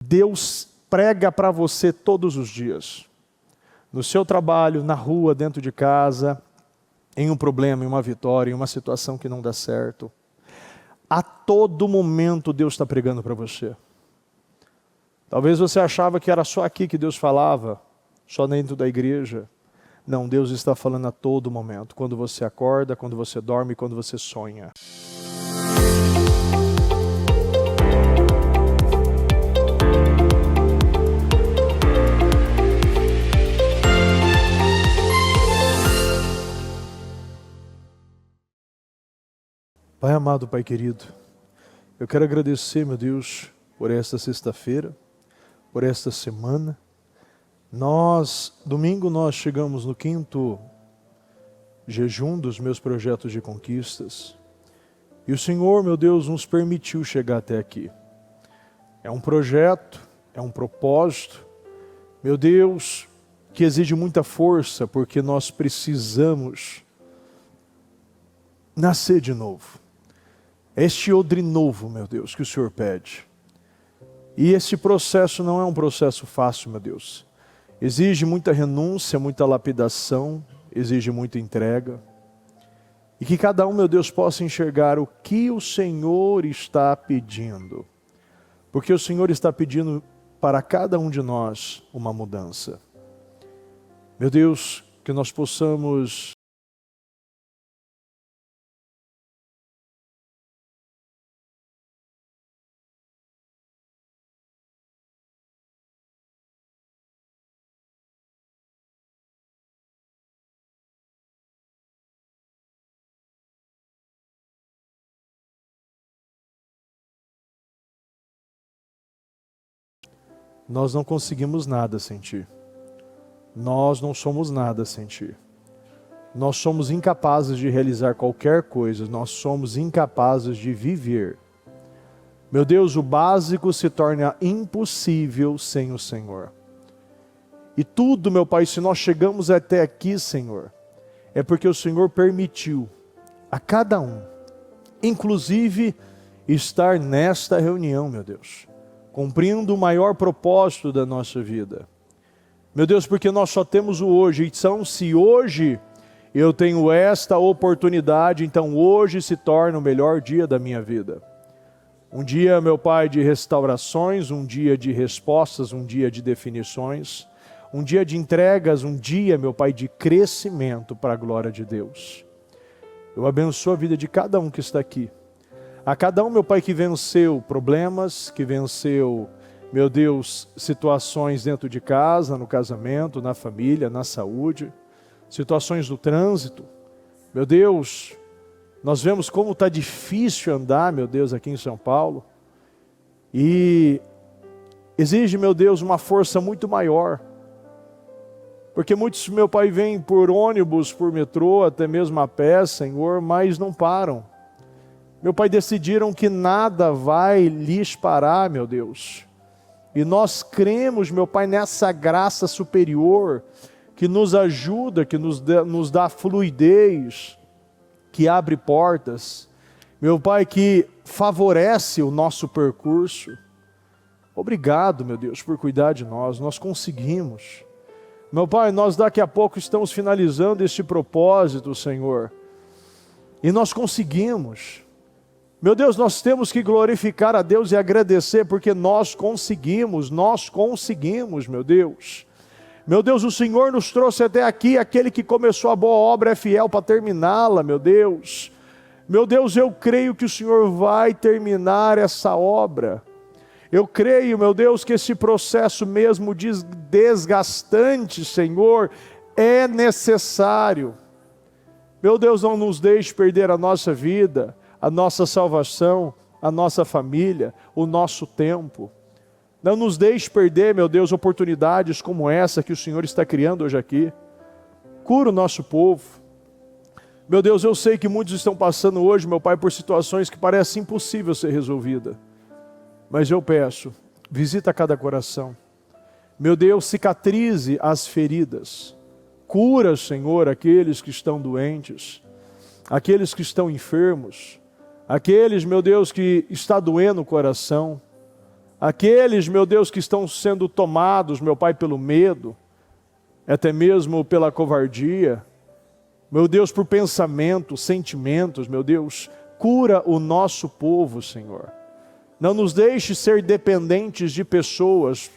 Deus prega para você todos os dias. No seu trabalho, na rua, dentro de casa, em um problema, em uma vitória, em uma situação que não dá certo. A todo momento Deus está pregando para você. Talvez você achava que era só aqui que Deus falava, só dentro da igreja. Não, Deus está falando a todo momento. Quando você acorda, quando você dorme, quando você sonha. Pai amado, Pai querido, eu quero agradecer, meu Deus, por esta sexta-feira, por esta semana. Domingo nós chegamos no 5º jejum dos meus projetos de conquistas. E o Senhor, meu Deus, nos permitiu chegar até aqui. É um projeto, é um propósito, meu Deus, que exige muita força, porque nós precisamos nascer de novo. Este odre novo, meu Deus, que o Senhor pede. E esse processo não é um processo fácil, meu Deus. Exige muita renúncia, muita lapidação, exige muita entrega. E que cada um, meu Deus, possa enxergar o que o Senhor está pedindo. Porque o Senhor está pedindo para cada um de nós uma mudança. Meu Deus, que nós possamos nós não conseguimos nada sem Ti. Nós não somos nada sem Ti. Nós somos incapazes de realizar qualquer coisa. Nós somos incapazes de viver. Meu Deus, o básico se torna impossível sem o Senhor. E tudo, meu Pai, se nós chegamos até aqui, Senhor, é porque o Senhor permitiu a cada um, inclusive estar nesta reunião, meu Deus, cumprindo o maior propósito da nossa vida. Meu Deus, porque nós só temos o hoje. Então, se hoje eu tenho esta oportunidade, então hoje se torna o melhor dia da minha vida. Um dia, meu Pai, de restaurações, um dia de respostas, um dia de definições, um dia de entregas, um dia, meu Pai, de crescimento para a glória de Deus. Eu abençoo a vida de cada um que está aqui. A cada um, meu Pai, que venceu problemas, que venceu, meu Deus, situações dentro de casa, no casamento, na família, na saúde, situações do trânsito. Meu Deus, nós vemos como está difícil andar, meu Deus, aqui em São Paulo. E exige, meu Deus, uma força muito maior. Porque muitos, meu Pai, vêm por ônibus, por metrô, até mesmo a pé, Senhor, mas não param. Meu Pai, decidiram que nada vai lhes parar, meu Deus. E nós cremos, meu Pai, nessa graça superior que nos ajuda, que nos dá fluidez, que abre portas. Meu Pai, que favorece o nosso percurso. Obrigado, meu Deus, por cuidar de nós. Nós conseguimos. Meu Pai, nós daqui a pouco estamos finalizando este propósito, Senhor. E nós conseguimos. Meu Deus, nós temos que glorificar a Deus e agradecer, porque nós conseguimos, meu Deus. Meu Deus, o Senhor nos trouxe até aqui, aquele que começou a boa obra é fiel para terminá-la, meu Deus. Meu Deus, eu creio que o Senhor vai terminar essa obra. Eu creio, meu Deus, que esse processo mesmo desgastante, Senhor, é necessário. Meu Deus, não nos deixe perder a nossa vida, a nossa salvação, a nossa família, o nosso tempo. Não nos deixe perder, meu Deus, oportunidades como essa que o Senhor está criando hoje aqui. Cura o nosso povo. Meu Deus, eu sei que muitos estão passando hoje, meu Pai, por situações que parecem impossível ser resolvida. Mas eu peço, visita cada coração. Meu Deus, cicatrize as feridas. Cura, Senhor, aqueles que estão doentes, aqueles que estão enfermos, aqueles, meu Deus, que está doendo o coração. Aqueles, meu Deus, que estão sendo tomados, meu Pai, pelo medo, até mesmo pela covardia, meu Deus, por pensamentos, sentimentos, meu Deus, cura o nosso povo, Senhor. Não nos deixe ser dependentes de pessoas,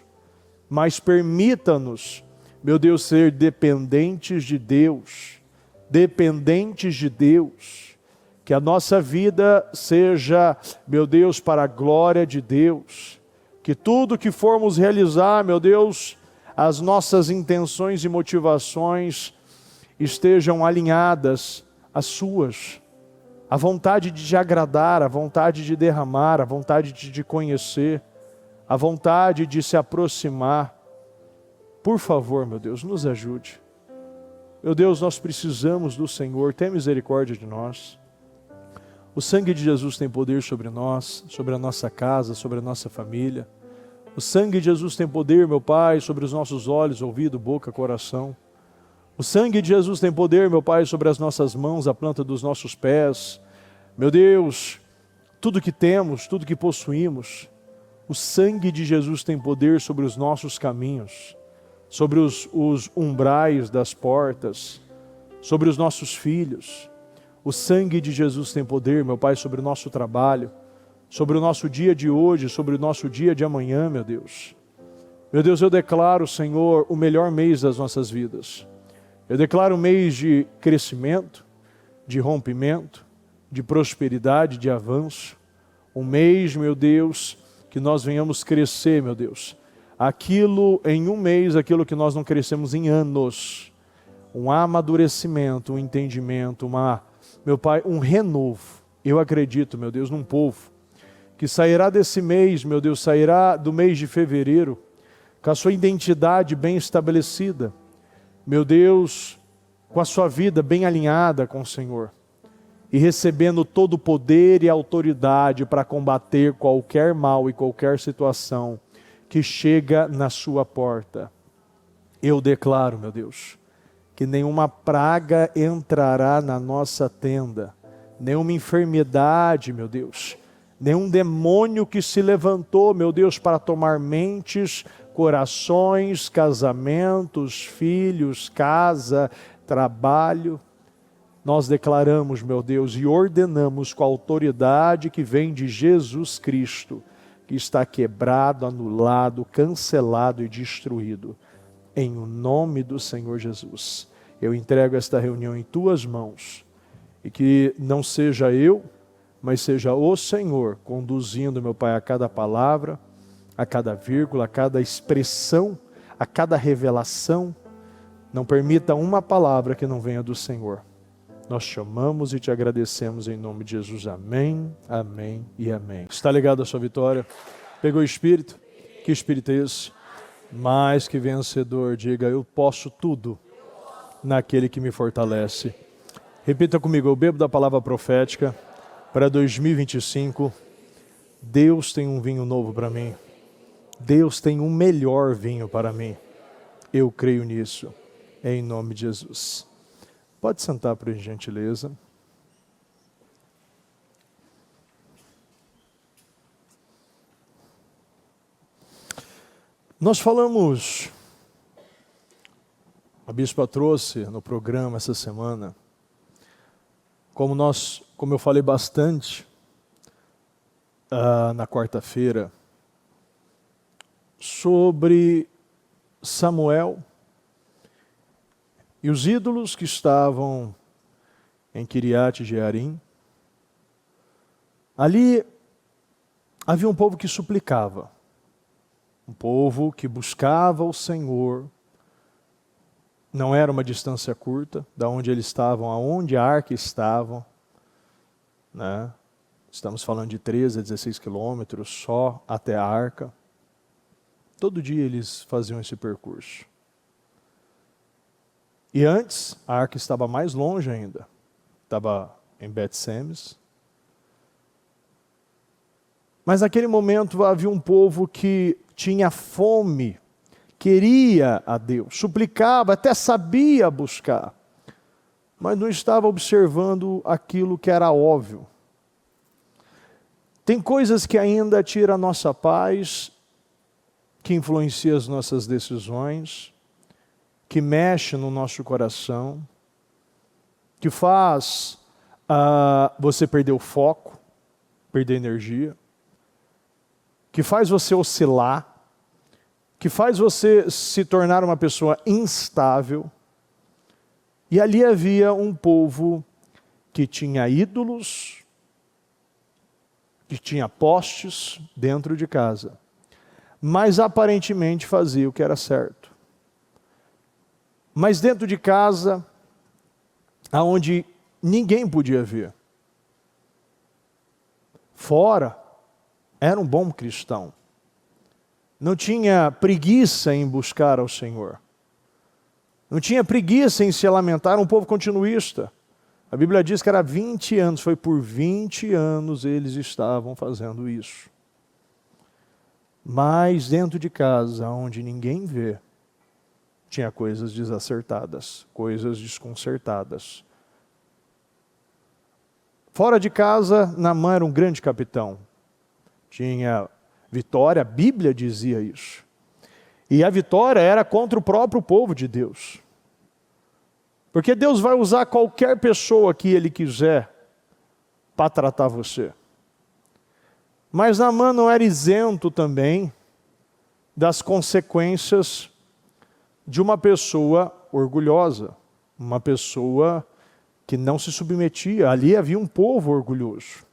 mas permita-nos, meu Deus, ser dependentes de Deus. Dependentes de Deus. Que a nossa vida seja, meu Deus, para a glória de Deus. Que tudo que formos realizar, meu Deus, as nossas intenções e motivações estejam alinhadas às suas. A vontade de te agradar, a vontade de derramar, a vontade de te conhecer, a vontade de se aproximar. Por favor, meu Deus, nos ajude. Meu Deus, nós precisamos do Senhor, tenha misericórdia de nós. O sangue de Jesus tem poder sobre nós, sobre a nossa casa, sobre a nossa família. O sangue de Jesus tem poder, meu Pai, sobre os nossos olhos, ouvido, boca, coração. O sangue de Jesus tem poder, meu Pai, sobre as nossas mãos, a planta dos nossos pés. Meu Deus, tudo que temos, tudo que possuímos, o sangue de Jesus tem poder sobre os nossos caminhos, sobre os umbrais das portas, sobre os nossos filhos. O sangue de Jesus tem poder, meu Pai, sobre o nosso trabalho, sobre o nosso dia de hoje, sobre o nosso dia de amanhã, meu Deus. Meu Deus, eu declaro, Senhor, o melhor mês das nossas vidas. Eu declaro um mês de crescimento, de rompimento, de prosperidade, de avanço. Um mês, meu Deus, que nós venhamos crescer, meu Deus. Em um mês, aquilo que nós não crescemos em anos. Um amadurecimento, um entendimento, meu Pai, um renovo. Eu acredito, meu Deus, num povo que sairá desse mês, meu Deus, sairá do mês de fevereiro, com a sua identidade bem estabelecida. Meu Deus, com a sua vida bem alinhada com o Senhor. E recebendo todo o poder e autoridade para combater qualquer mal e qualquer situação que chega na sua porta. Eu declaro, meu Deus, que nenhuma praga entrará na nossa tenda, nenhuma enfermidade, meu Deus, nenhum demônio que se levantou, meu Deus, para tomar mentes, corações, casamentos, filhos, casa, trabalho. Nós declaramos, meu Deus, e ordenamos com a autoridade que vem de Jesus Cristo, que está quebrado, anulado, cancelado e destruído. Em o nome do Senhor Jesus, eu entrego esta reunião em tuas mãos, e que não seja eu, mas seja o Senhor conduzindo, meu Pai, a cada palavra, a cada vírgula, a cada expressão, a cada revelação. Não permita uma palavra que não venha do Senhor. Nós te amamos e te agradecemos em nome de Jesus. Amém, amém e amém. Está ligado à sua vitória? Pegou o Espírito? Que Espírito é esse? Mais que vencedor. Diga, eu posso tudo naquele que me fortalece. Repita comigo, eu bebo da palavra profética para 2025. Deus tem um vinho novo para mim. Deus tem um melhor vinho para mim. Eu creio nisso, em nome de Jesus. Pode sentar, por gentileza. Nós falamos, a bispa trouxe no programa essa semana, como eu falei bastante na quarta-feira, sobre Samuel e os ídolos que estavam em Kiriat Jearim. Ali havia um povo que suplicava, um povo que buscava o Senhor. Não era uma distância curta, da onde eles estavam, aonde a arca estava, né? Estamos falando de 13 a 16 quilômetros só até a arca. Todo dia eles faziam esse percurso. E antes, a arca estava mais longe ainda. Estava em Bet-Semes. Mas naquele momento havia um povo que tinha fome, queria a Deus, suplicava, até sabia buscar, mas não estava observando aquilo que era óbvio. Tem coisas que ainda tiram a nossa paz que influencia as nossas decisões, que mexe no nosso coração, que faz você perder o foco, perder energia, que faz você oscilar, que faz você se tornar uma pessoa instável. E ali havia um povo que tinha ídolos, que tinha postes dentro de casa, mas aparentemente fazia o que era certo. Mas dentro de casa, aonde ninguém podia ver. Fora, era um bom cristão. Não tinha preguiça em buscar ao Senhor. Não tinha preguiça em se lamentar, um povo continuista. A Bíblia diz que era 20 anos, foi por 20 anos eles estavam fazendo isso. Mas dentro de casa, onde ninguém vê, tinha coisas desacertadas, coisas desconcertadas. Fora de casa, Naamã era um grande capitão. Tinha vitória, a Bíblia dizia isso. E a vitória era contra o próprio povo de Deus. Porque Deus vai usar qualquer pessoa que Ele quiser para tratar você. Mas Naamã não era isento também das consequências de uma pessoa orgulhosa, uma pessoa que não se submetia. Ali havia um povo orgulhoso.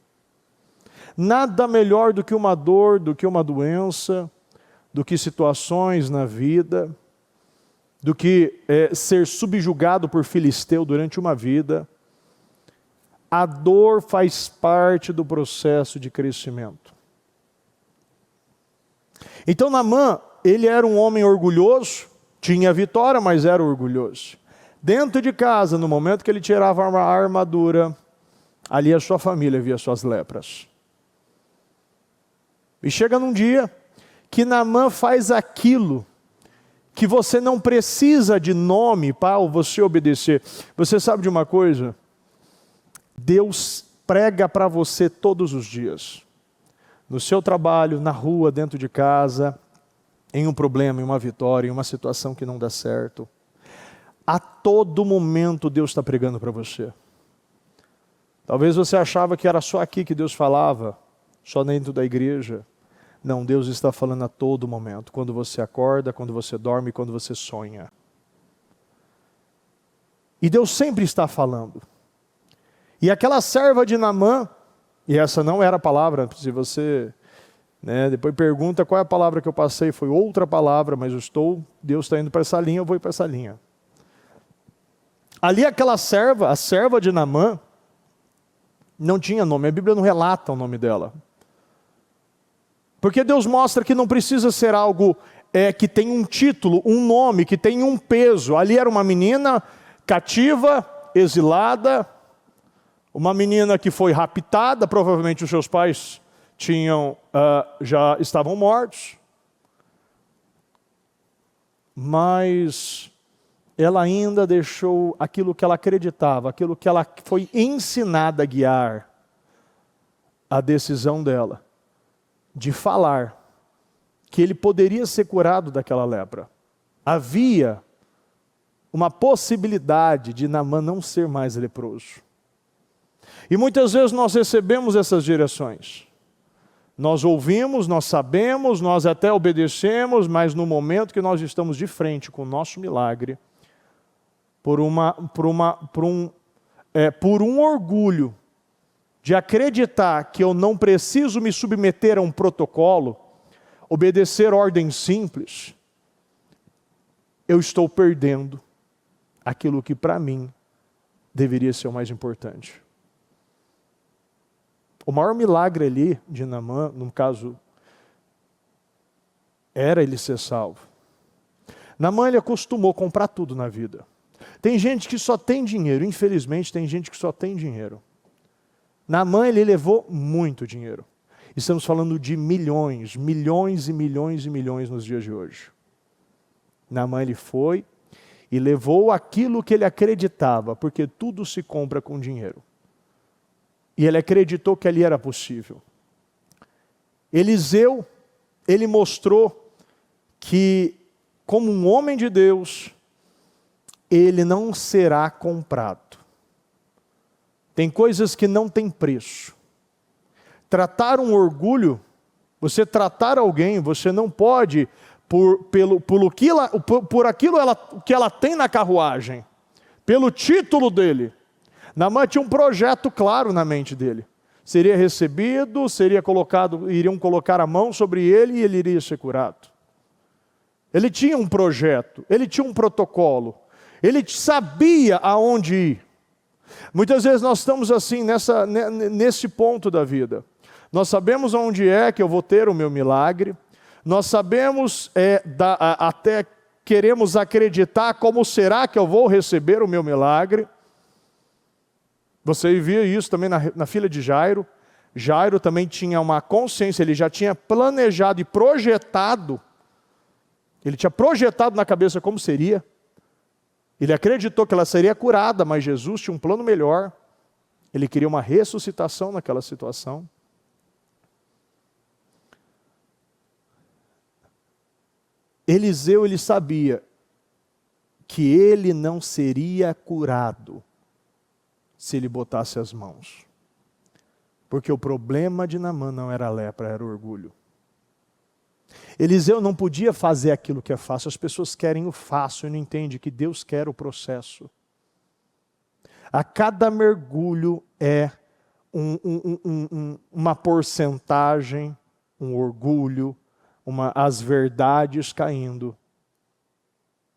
Nada melhor do que uma dor, do que uma doença, do que situações na vida, do que ser subjugado por filisteu durante uma vida. A dor faz parte do processo de crescimento. Então Naamã, ele era um homem orgulhoso, tinha vitória, mas era orgulhoso. Dentro de casa, no momento que ele tirava a armadura, ali a sua família via suas lepras. E chega num dia que Naamã faz aquilo que você não precisa de nome para você obedecer. Você sabe de uma coisa? Deus prega para você todos os dias. No seu trabalho, na rua, dentro de casa, em um problema, em uma vitória, em uma situação que não dá certo. A todo momento Deus está pregando para você. Talvez você achava que era só aqui que Deus falava, só dentro da igreja. Não, Deus está falando a todo momento. Quando você acorda, quando você dorme, quando você sonha. E Deus sempre está falando. E aquela serva de Naamã, e essa não era a palavra, se você depois pergunta qual é a palavra que eu passei, foi outra palavra, mas Deus está indo para essa linha, eu vou ir para essa linha. Ali aquela serva, a serva de Naamã, não tinha nome, a Bíblia não relata o nome dela. Porque Deus mostra que não precisa ser algo que tem um título, um nome, que tem um peso. Ali era uma menina cativa, exilada, uma menina que foi raptada, provavelmente os seus pais já estavam mortos. Mas ela ainda deixou aquilo que ela acreditava, aquilo que ela foi ensinada a guiar, a decisão dela, de falar que ele poderia ser curado daquela lepra. Havia uma possibilidade de Naamã não ser mais leproso. E muitas vezes nós recebemos essas direções. Nós ouvimos, nós sabemos, nós até obedecemos, mas no momento que nós estamos de frente com o nosso milagre, por um orgulho de acreditar que eu não preciso me submeter a um protocolo, obedecer ordens simples, eu estou perdendo aquilo que para mim deveria ser o mais importante. O maior milagre ali de Naamã, no caso, era ele ser salvo. Naamã, ele acostumou a comprar tudo na vida. Tem gente que só tem dinheiro, infelizmente tem gente que só tem dinheiro. Naamã, ele levou muito dinheiro. Estamos falando de milhões, milhões e milhões e milhões nos dias de hoje. Naamã, ele foi e levou aquilo que ele acreditava, porque tudo se compra com dinheiro. E ele acreditou que ali era possível. Eliseu, ele mostrou que, como um homem de Deus, ele não será comprado. Tem coisas que não têm preço. Tratar um orgulho, você tratar alguém, você não pode, por aquilo que ela tem na carruagem, pelo título dele. Naamã tinha um projeto claro na mente dele. Seria recebido, iriam colocar a mão sobre ele e ele iria ser curado. Ele tinha um projeto, ele tinha um protocolo, ele sabia aonde ir. Muitas vezes nós estamos assim, nesse ponto da vida. Nós sabemos onde é que eu vou ter o meu milagre, nós sabemos, até queremos acreditar como será que eu vou receber o meu milagre. Você via isso também na filha de Jairo. Jairo também tinha uma consciência, ele já tinha planejado e projetado, ele tinha projetado na cabeça como seria. Ele acreditou que ela seria curada, mas Jesus tinha um plano melhor. Ele queria uma ressuscitação naquela situação. Eliseu, ele sabia que ele não seria curado se ele botasse as mãos. Porque o problema de Naamã não era a lepra, era o orgulho. Eliseu não podia fazer aquilo que é fácil. As pessoas querem o fácil e não entendem que Deus quer o processo. A cada mergulho é uma porcentagem, um orgulho, as verdades caindo,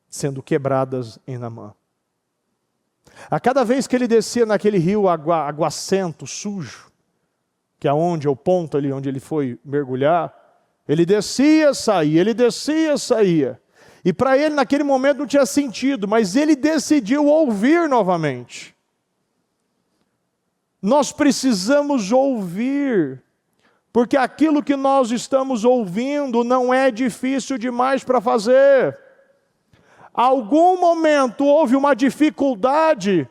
sendo quebradas em Naamã. A cada vez que ele descia naquele rio aguacento, sujo, que é o ponto ali onde ele foi mergulhar, ele descia, saía, ele descia, saía. E para ele naquele momento não tinha sentido, mas ele decidiu ouvir novamente. Nós precisamos ouvir, porque aquilo que nós estamos ouvindo não é difícil demais para fazer. Algum momento houve uma dificuldade,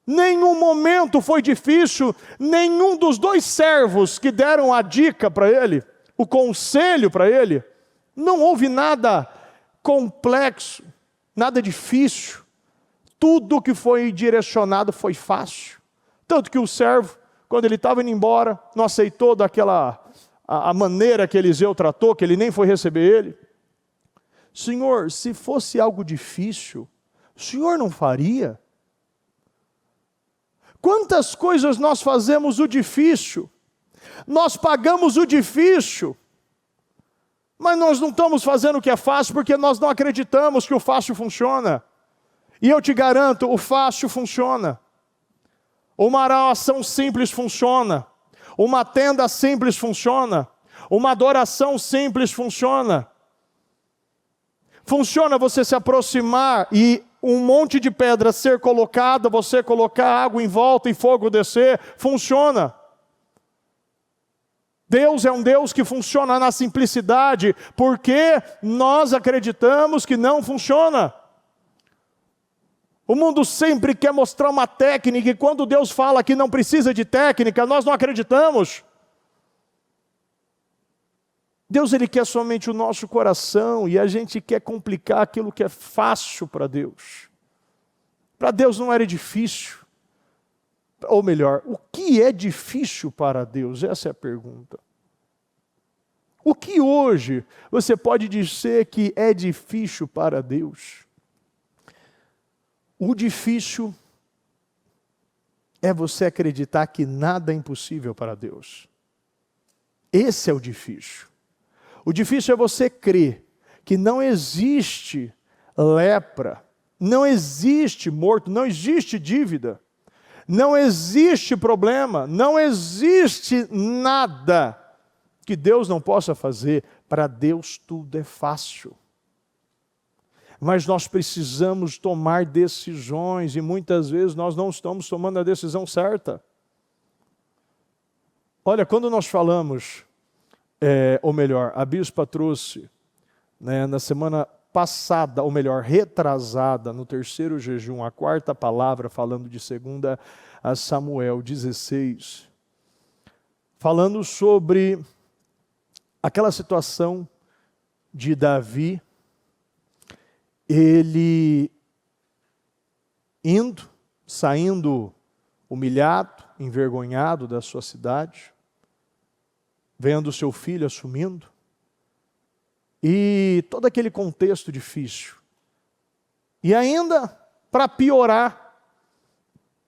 nenhum momento foi difícil, nenhum dos dois servos que deram a dica para ele, o conselho para ele, não houve nada complexo, nada difícil. Tudo que foi direcionado foi fácil. Tanto que o servo, quando ele estava indo embora, não aceitou a maneira que Eliseu tratou, que ele nem foi receber ele. Senhor, se fosse algo difícil, o Senhor não faria? Quantas coisas nós fazemos o difícil, nós pagamos o difícil, mas nós não estamos fazendo o que é fácil porque nós não acreditamos que o fácil funciona. E eu te garanto, o fácil funciona. Uma oração simples funciona, uma tenda simples funciona, uma adoração simples funciona. Funciona você se aproximar e um monte de pedra ser colocada, você colocar água em volta e fogo descer, funciona. Deus é um Deus que funciona na simplicidade, porque nós acreditamos que não funciona. O mundo sempre quer mostrar uma técnica, e quando Deus fala que não precisa de técnica, nós não acreditamos. Deus, Ele quer somente o nosso coração, e a gente quer complicar aquilo que é fácil para Deus. Para Deus não era difícil. Ou melhor, o que é difícil para Deus? Essa é a pergunta. O que hoje você pode dizer que é difícil para Deus? O difícil é você acreditar que nada é impossível para Deus. Esse é o difícil. O difícil é você crer que não existe lepra, não existe morto, não existe dívida, não existe problema, não existe nada que Deus não possa fazer. Para Deus tudo é fácil. Mas nós precisamos tomar decisões e muitas vezes nós não estamos tomando a decisão certa. Olha, quando nós falamos, ou melhor, a bispa trouxe, na semana passada, ou melhor, retrasada, no terceiro jejum, a quarta palavra, falando de 2 a Samuel 16, falando sobre aquela situação de Davi, ele saindo humilhado, envergonhado da sua cidade, vendo seu filho assumindo, e todo aquele contexto difícil. E ainda, para piorar,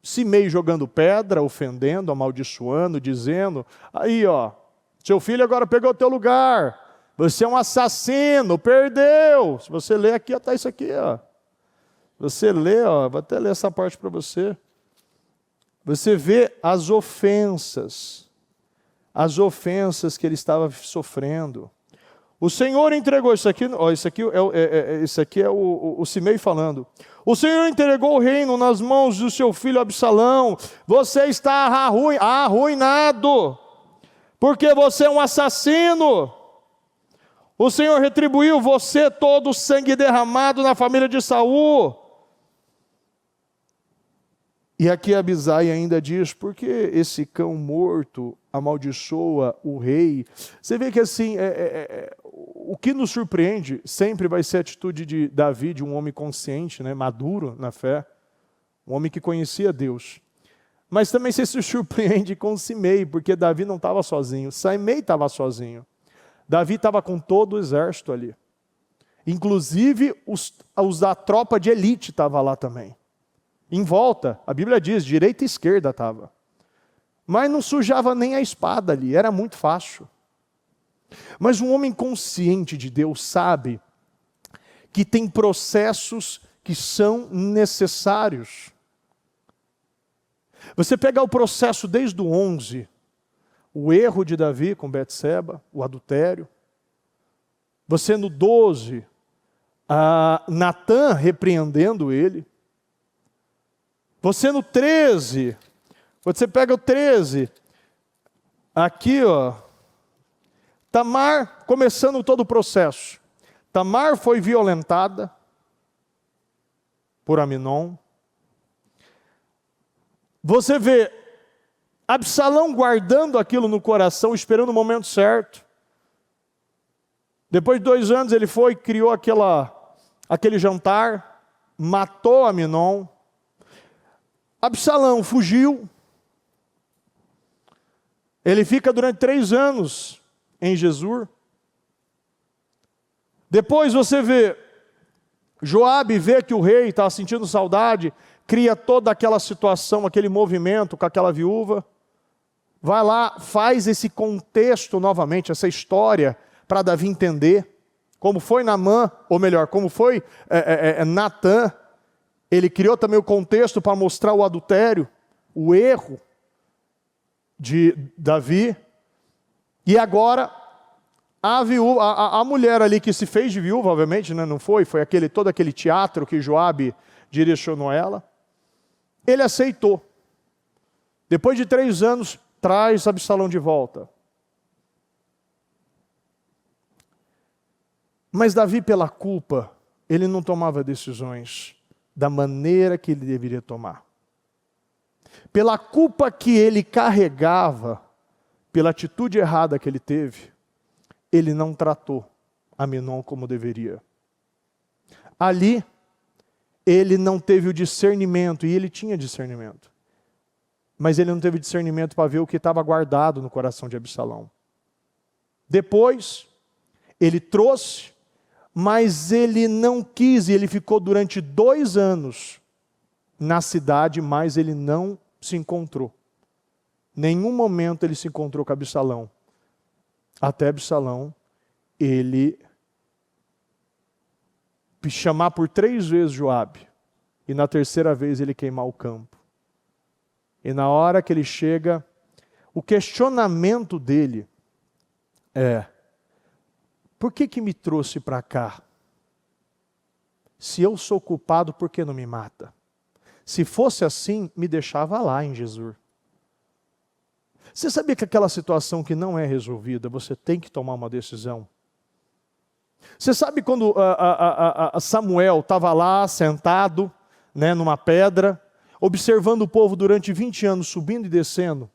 Simei jogando pedra, ofendendo, amaldiçoando, dizendo, aí ó, seu filho agora pegou o teu lugar, você é um assassino, perdeu. Se você ler aqui, está isso aqui, ó. Você lê, ó, vou até ler essa parte para você. Você vê as ofensas que ele estava sofrendo. O Senhor entregou isso aqui, ó, isso aqui é o Simei falando. O Senhor entregou o reino nas mãos do seu filho Absalão. Você está arruinado, porque você é um assassino. O Senhor retribuiu você todo o sangue derramado na família de Saul. E aqui Abisai ainda diz, porque esse cão morto amaldiçoa o rei. Você vê que assim, o que nos surpreende sempre vai ser a atitude de Davi, de um homem consciente, né, maduro na fé, um homem que conhecia Deus. Mas também você se surpreende com Simei, porque Davi não estava sozinho, Simei estava sozinho. Davi estava com todo o exército ali. Inclusive os da tropa de elite estavam lá também. Em volta, a Bíblia diz, direita e esquerda estava. Mas não sujava nem a espada ali, era muito fácil. Mas um homem consciente de Deus sabe que tem processos que são necessários. Você pega o processo desde o 11, o erro de Davi com Betseba, o adultério. Você no 12, Natã repreendendo ele. Você no 13, você pega o 13, aqui ó, Tamar começando todo o processo. Tamar foi violentada por Aminon. Você vê Absalão guardando aquilo no coração, esperando o momento certo. Depois de 2 anos ele foi, criou aquele jantar, matou Aminon. Absalão fugiu. Ele fica durante 3 anos em Gesur. Depois você vê, Joabe vê que o rei estava sentindo saudade, cria toda aquela situação, aquele movimento com aquela viúva. Vai lá, faz esse contexto novamente, essa história, para Davi entender como foi Naamã, ou melhor, como foi Natã. Ele criou também o contexto para mostrar o adultério, o erro de Davi. E agora, a viúva, a mulher ali que se fez de viúva, obviamente, né, não foi todo aquele teatro que Joabe direcionou ela. Ele aceitou. Depois de 3 anos, traz Absalão de volta. Mas Davi, pela culpa, ele não tomava decisões da maneira que ele deveria tomar. Pela culpa que ele carregava, pela atitude errada que ele teve, ele não tratou Aminon como deveria. Ali, ele não teve o discernimento, e ele tinha discernimento. Mas ele não teve discernimento para ver o que estava guardado no coração de Absalão. Depois, ele trouxe, mas ele não quis, e ele ficou durante 2 anos na cidade, mas ele não se encontrou. Nenhum momento ele se encontrou com Absalão. Até Absalão, ele chamar por 3 vezes Joabe, e na 3ª vez ele queimar o campo. E na hora que ele chega, o questionamento dele é: por que me trouxe para cá? Se eu sou culpado, por que não me mata? Se fosse assim, me deixava lá em Gesur. Você sabia que aquela situação que não é resolvida, você tem que tomar uma decisão? Você sabe quando Samuel estava lá sentado, né, numa pedra, observando o povo durante 20 anos, subindo e descendo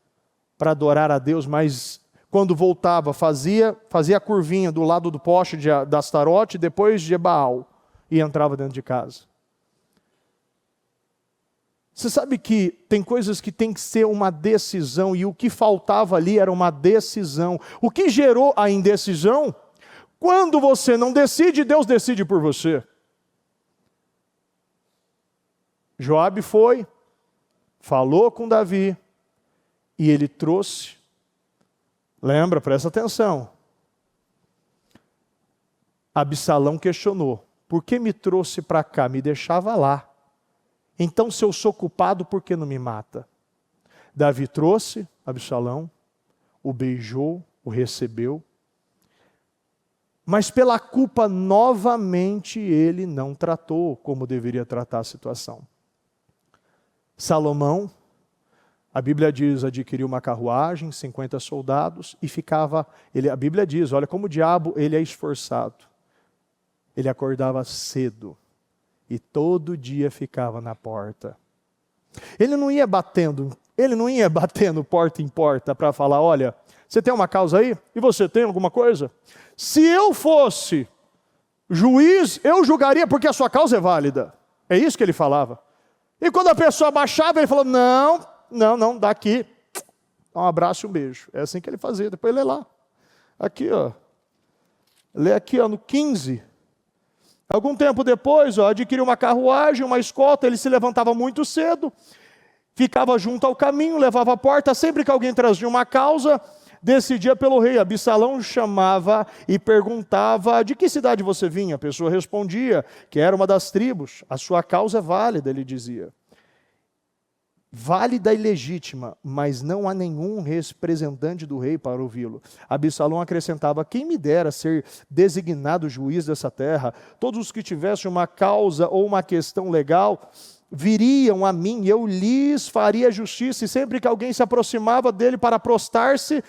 para adorar a Deus, mas quando voltava, fazia a curvinha do lado do poste de Astarote, depois de Baal, e entrava dentro de casa. Você sabe que tem coisas que tem que ser uma decisão, e o que faltava ali era uma decisão. O que gerou a indecisão? Quando você não decide, Deus decide por você. Joabe foi, falou com Davi, e ele trouxe. Lembra, presta atenção. Absalão questionou: por que me trouxe para cá? Me deixava lá. Então, se eu sou culpado, por que não me mata? Davi trouxe Absalão, o beijou, o recebeu, mas pela culpa novamente ele não tratou como deveria tratar a situação. Salomão, a Bíblia diz, adquiriu uma carruagem, 50 soldados, e ficava, a Bíblia diz, olha como o diabo ele é esforçado. Ele acordava cedo e todo dia ficava na porta. Ele não ia batendo porta em porta para falar: olha, você tem uma causa aí? E você tem alguma coisa? Se eu fosse juiz, eu julgaria porque a sua causa é válida. É isso que ele falava. E quando a pessoa baixava, ele falou: não, dá aqui. Um abraço e um beijo. É assim que ele fazia. Depois lê lá. Aqui, ó. Lê aqui, ó, no 15. Algum tempo depois, adquiriu uma carruagem, uma escolta, ele se levantava muito cedo, ficava junto ao caminho, levava a porta, sempre que alguém trazia uma causa, decidia pelo rei. Absalão chamava e perguntava: de que cidade você vinha? A pessoa respondia que era uma das tribos. A sua causa é válida, ele dizia. Válida e legítima, mas não há nenhum representante do rei para ouvi-lo. Absalão acrescentava: quem me dera ser designado juiz dessa terra? Todos os que tivessem uma causa ou uma questão legal viriam a mim, eu lhes faria justiça. E sempre que alguém se aproximava dele para prostrar-se,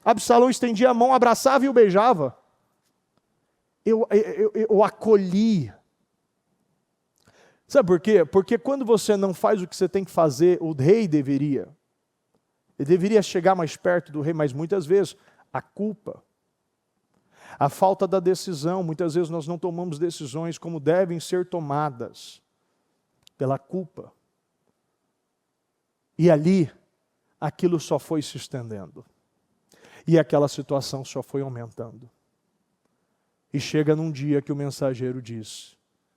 Absalão estendia a mão, abraçava e o beijava. Eu acolhi. Sabe por quê? Porque quando você não faz o que você tem que fazer, o rei deveria. Ele deveria chegar mais perto do rei, mas muitas vezes a culpa, a falta da decisão, muitas vezes nós não tomamos decisões como devem ser tomadas pela culpa. E ali, aquilo só foi se estendendo. E aquela situação só foi aumentando. E chega num dia que o mensageiro diz,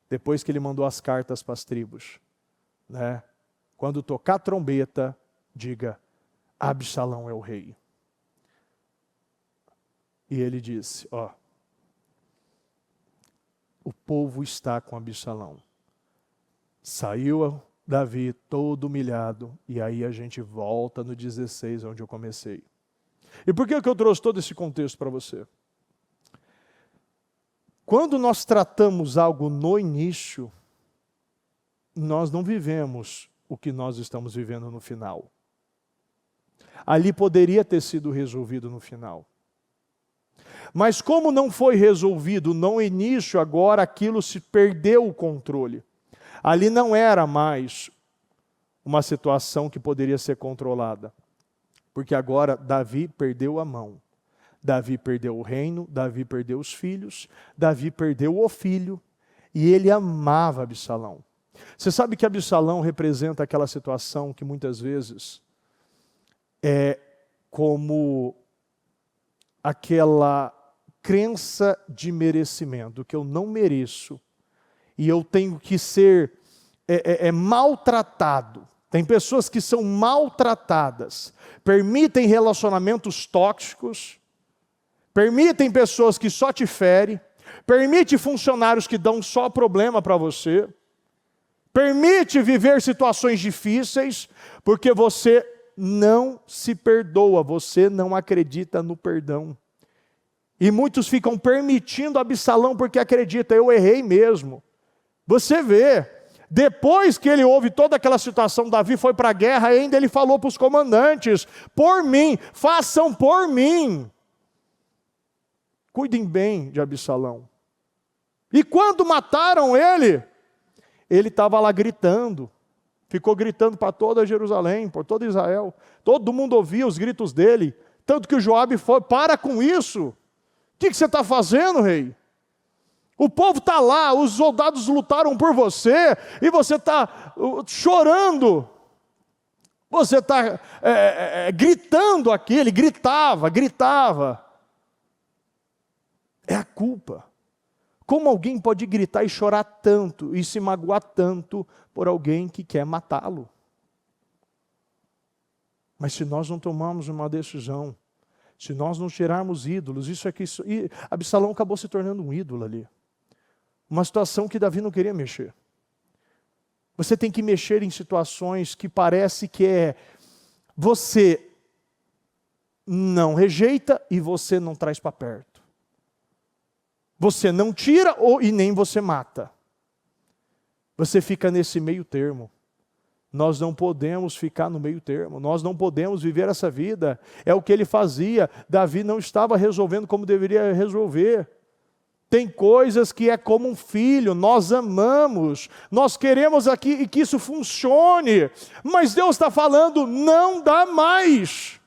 depois que ele mandou as cartas para as tribos, né? Quando tocar a trombeta, diga: Absalão é o rei. E ele disse: o povo está com Absalão. Saiu Davi todo humilhado, e aí a gente volta no 16, onde eu comecei. E por que eu trouxe todo esse contexto para você? Quando nós tratamos algo no início, nós não vivemos o que nós estamos vivendo no final. Ali poderia ter sido resolvido no final. Mas como não foi resolvido no início, agora aquilo se perdeu o controle. Ali não era mais uma situação que poderia ser controlada. Porque agora Davi perdeu a mão. Davi perdeu o reino, Davi perdeu os filhos, Davi perdeu o filho, e ele amava Absalão. Você sabe que Absalão representa aquela situação que muitas vezes é como aquela crença de merecimento, que eu não mereço, e eu tenho que ser maltratado. Tem pessoas que são maltratadas, permitem relacionamentos tóxicos, permitem pessoas que só te ferem, permite funcionários que dão só problema para você, permite viver situações difíceis, porque você não se perdoa, você não acredita no perdão. E muitos ficam permitindo Absalão porque acredita: eu errei mesmo. Você vê, depois que ele ouve toda aquela situação, Davi foi para a guerra e ainda ele falou para os comandantes: por mim, façam por mim. Cuidem bem de Absalão. E quando mataram ele estava lá gritando. Ficou gritando para toda Jerusalém, por todo Israel. Todo mundo ouvia os gritos dele. Tanto que o Joabe foi, para com isso. O que você está fazendo, rei? O povo está lá, os soldados lutaram por você, e você está chorando. Você está gritando aqui. Ele gritava. É a culpa. Como alguém pode gritar e chorar tanto, e se magoar tanto por alguém que quer matá-lo? Mas se nós não tomarmos uma decisão, se nós não tirarmos ídolos, e Absalão acabou se tornando um ídolo ali. Uma situação que Davi não queria mexer. Você tem que mexer em situações que parece que você não rejeita e você não traz para perto. Você não tira e nem você mata. Você fica nesse meio termo. Nós não podemos ficar no meio termo. Nós não podemos viver essa vida. É o que ele fazia. Davi não estava resolvendo como deveria resolver. Tem coisas que é como um filho, nós amamos, nós queremos aqui que isso funcione, mas Deus está falando, não dá mais.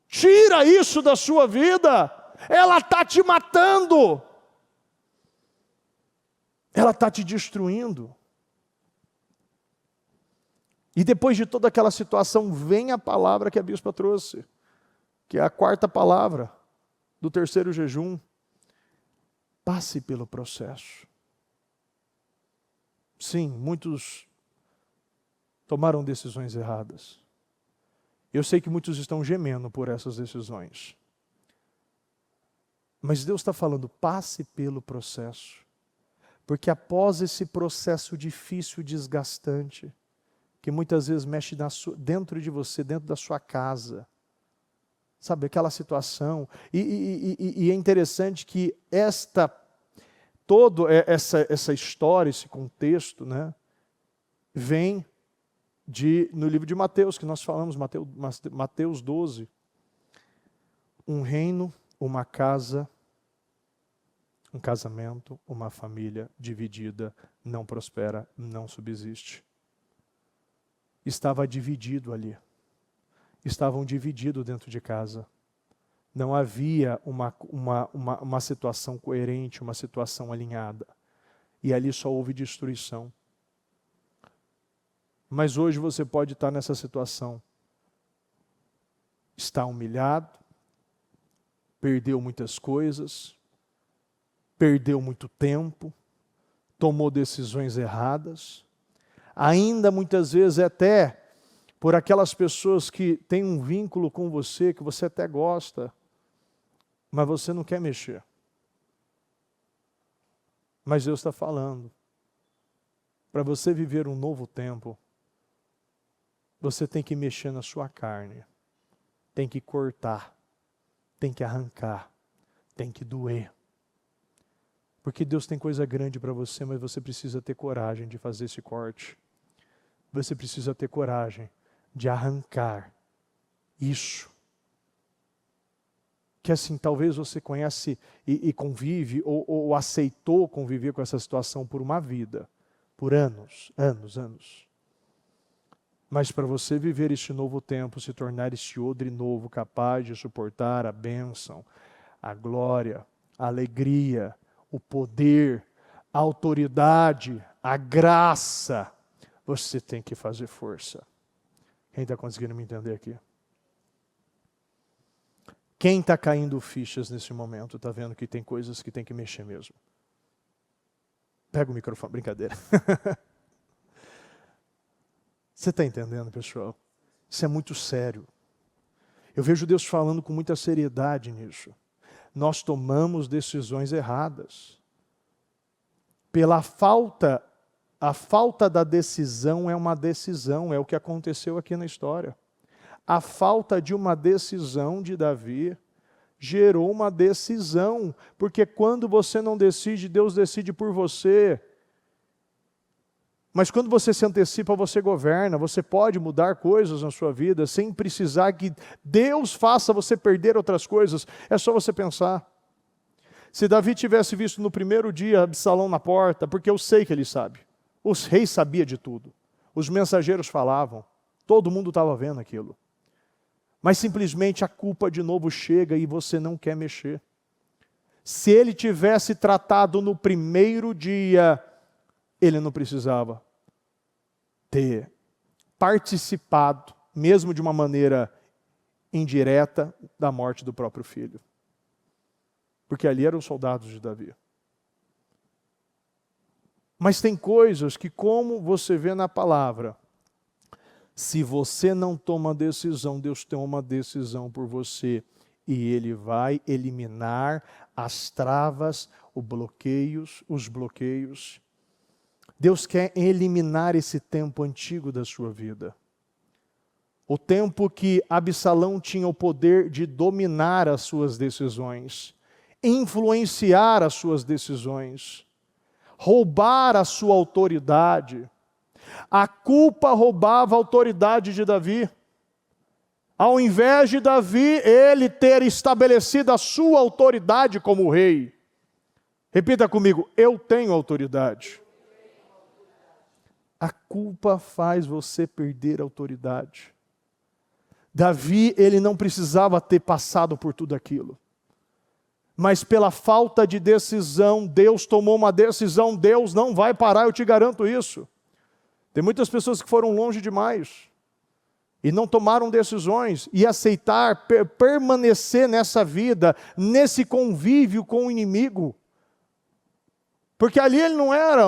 Tira isso da sua vida, ela está te matando, ela está te destruindo. E depois de toda aquela situação, vem a palavra que a bispa trouxe, que é a quarta palavra do terceiro jejum. Passe pelo processo. Sim, muitos tomaram decisões erradas. Eu sei que muitos estão gemendo por essas decisões. Mas Deus está falando, passe pelo processo. Porque após esse processo difícil, desgastante, que muitas vezes mexe dentro de você, dentro da sua casa, sabe, aquela situação, e é interessante que toda essa história, esse contexto, né, vem no livro de Mateus, que nós falamos, Mateus 12. Um reino, uma casa, um casamento, uma família dividida, não prospera, não subsiste. Estava dividido ali. Estavam divididos dentro de casa. Não havia uma situação coerente, uma situação alinhada. E ali só houve destruição. Mas hoje você pode estar nessa situação. Está humilhado, perdeu muitas coisas, perdeu muito tempo, tomou decisões erradas. Ainda muitas vezes até por aquelas pessoas que têm um vínculo com você, que você até gosta, mas você não quer mexer. Mas Deus está falando, para você viver um novo tempo, você tem que mexer na sua carne, tem que cortar, tem que arrancar, tem que doer. Porque Deus tem coisa grande para você, mas você precisa ter coragem de fazer esse corte. Você precisa ter coragem de arrancar isso. Que assim, talvez você conhece e convive, ou aceitou conviver com essa situação por uma vida, por anos. Mas para você viver este novo tempo, se tornar este odre novo, capaz de suportar a bênção, a glória, a alegria, o poder, a autoridade, a graça, você tem que fazer força. Quem está conseguindo me entender aqui? Quem está caindo fichas nesse momento, está vendo que tem coisas que tem que mexer mesmo. Pega o microfone, brincadeira. Você está entendendo, pessoal? Isso é muito sério. Eu vejo Deus falando com muita seriedade nisso. Nós tomamos decisões erradas. A falta da decisão é uma decisão, é o que aconteceu aqui na história. A falta de uma decisão de Davi gerou uma decisão, porque quando você não decide, Deus decide por você. Mas quando você se antecipa, você governa, você pode mudar coisas na sua vida, sem precisar que Deus faça você perder outras coisas, é só você pensar. Se Davi tivesse visto no primeiro dia Absalão na porta, porque eu sei que ele sabe, o rei sabia de tudo, os mensageiros falavam, todo mundo estava vendo aquilo. Mas simplesmente a culpa de novo chega e você não quer mexer. Se ele tivesse tratado no primeiro dia, ele não precisava ter participado, mesmo de uma maneira indireta, da morte do próprio filho. Porque ali eram os soldados de Davi. Mas tem coisas que, como você vê na palavra, se você não toma decisão, Deus toma uma decisão por você. E Ele vai eliminar as travas, os bloqueios. Deus quer eliminar esse tempo antigo da sua vida. O tempo que Absalão tinha o poder de dominar as suas decisões, influenciar as suas decisões, roubar a sua autoridade. A culpa roubava a autoridade de Davi. Ao invés de Davi, ele ter estabelecido a sua autoridade como rei. Repita comigo, eu tenho autoridade. A culpa faz você perder a autoridade. Davi, ele não precisava ter passado por tudo aquilo. Mas pela falta de decisão, Deus tomou uma decisão, Deus não vai parar, eu te garanto isso. Tem muitas pessoas que foram longe demais e não tomaram decisões e aceitar permanecer nessa vida, nesse convívio com o inimigo. Porque ali ele não era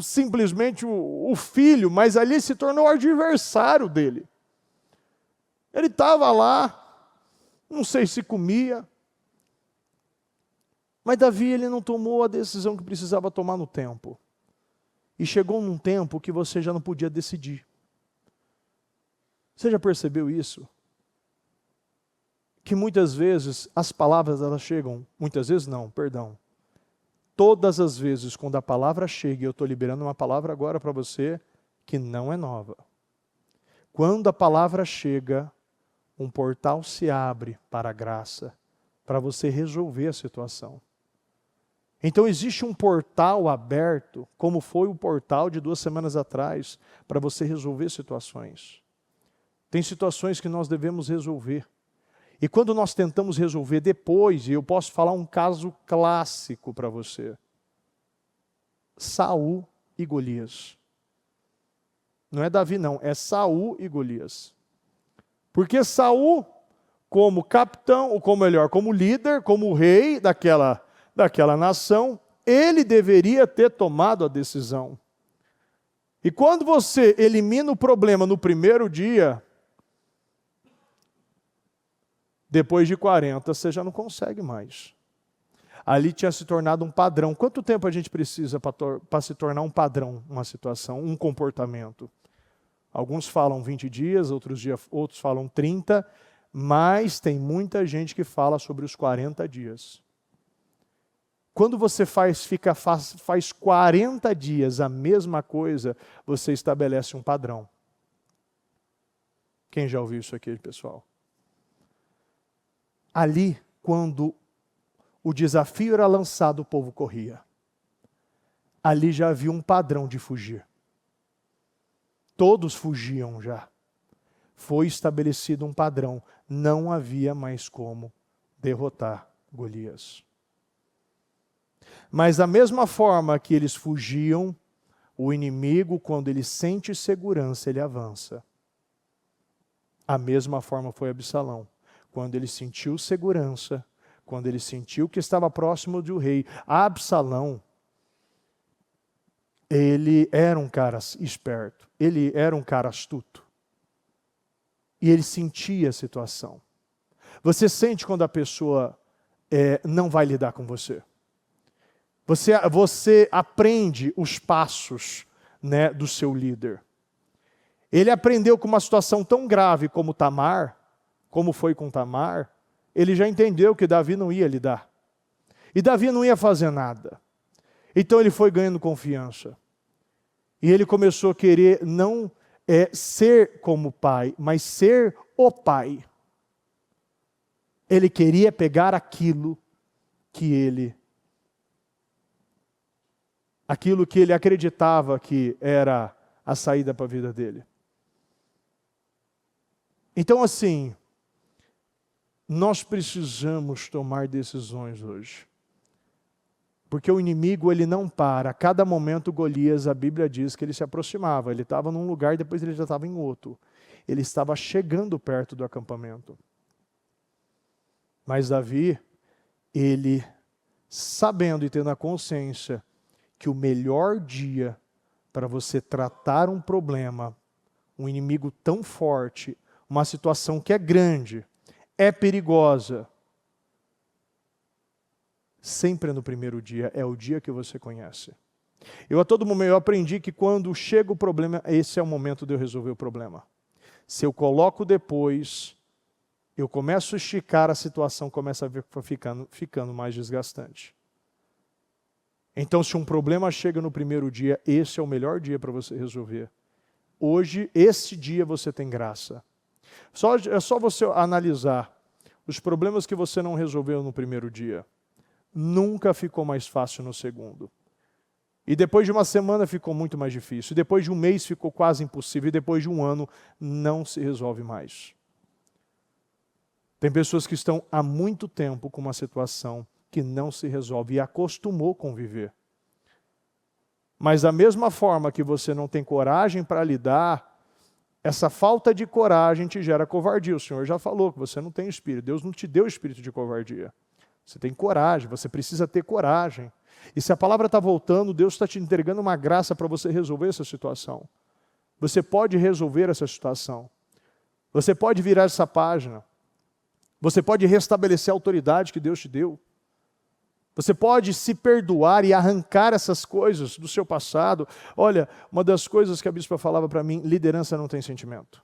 simplesmente o filho, mas ali se tornou o adversário dele. Ele estava lá, não sei se comia, mas Davi ele não tomou a decisão que precisava tomar no tempo. E chegou num tempo que você já não podia decidir. Você já percebeu isso? Que muitas vezes as palavras elas chegam, muitas vezes não, perdão. Todas as vezes quando a palavra chega, e eu estou liberando uma palavra agora para você, que não é nova. Quando a palavra chega, um portal se abre para a graça, para você resolver a situação. Então existe um portal aberto, como foi o portal de 2 semanas atrás, para você resolver situações. Tem situações que nós devemos resolver. E quando nós tentamos resolver depois, e eu posso falar um caso clássico para você. Saul e Golias. Não é Davi não, é Saul e Golias. Porque Saul, como capitão, ou como líder, como rei daquela nação, ele deveria ter tomado a decisão. E quando você elimina o problema no primeiro dia, depois de 40, você já não consegue mais. Ali tinha se tornado um padrão. Quanto tempo a gente precisa para se tornar um padrão, uma situação, um comportamento? Alguns falam 20 dias, outros falam 30, mas tem muita gente que fala sobre os 40 dias. Quando você faz 40 dias a mesma coisa, você estabelece um padrão. Quem já ouviu isso aqui, pessoal? Ali, quando o desafio era lançado, o povo corria. Ali já havia um padrão de fugir. Todos fugiam já. Foi estabelecido um padrão. Não havia mais como derrotar Golias. Mas da mesma forma que eles fugiam, o inimigo, quando ele sente segurança, ele avança. A mesma forma foi Absalão. Quando ele sentiu segurança, quando ele sentiu que estava próximo do rei, Absalão, ele era um cara esperto, ele era um cara astuto. E ele sentia a situação. Você sente quando a pessoa não vai lidar com você. Você aprende os passos, né, do seu líder. Ele aprendeu com uma situação tão grave como Tamar, como foi com Tamar, ele já entendeu que Davi não ia lidar. E Davi não ia fazer nada. Então ele foi ganhando confiança. E ele começou a querer não ser como pai, mas ser o pai. Ele queria pegar aquilo que ele acreditava que era a saída para a vida dele. Então, assim, nós precisamos tomar decisões hoje. Porque o inimigo, ele não para. A cada momento, Golias, a Bíblia diz que ele se aproximava. Ele estava num lugar e depois ele já estava em outro. Ele estava chegando perto do acampamento. Mas Davi, ele, sabendo e tendo a consciência que o melhor dia para você tratar um problema, um inimigo tão forte, uma situação que é grande, é perigosa, sempre no primeiro dia, é o dia que você conhece. A todo momento eu aprendi que quando chega o problema, esse é o momento de eu resolver o problema. Se eu coloco depois, eu começo a esticar, a situação começa a ficando mais desgastante. Então, se um problema chega no primeiro dia, esse é o melhor dia para você resolver. Hoje, esse dia você tem graça. É só você analisar os problemas que você não resolveu no primeiro dia. Nunca ficou mais fácil no segundo. E depois de uma semana ficou muito mais difícil. E depois de um mês ficou quase impossível. E depois de um ano não se resolve mais. Tem pessoas que estão há muito tempo com uma situação que não se resolve e acostumou conviver. Mas da mesma forma que você não tem coragem para lidar, essa falta de coragem te gera covardia. O Senhor já falou que você não tem espírito. Deus não te deu espírito de covardia. Você tem coragem, você precisa ter coragem. E se a palavra está voltando, Deus está te entregando uma graça para você resolver essa situação. Você pode resolver essa situação. Você pode virar essa página. Você pode restabelecer a autoridade que Deus te deu. Você pode se perdoar e arrancar essas coisas do seu passado. Olha, uma das coisas que a bispa falava para mim, liderança não tem sentimento.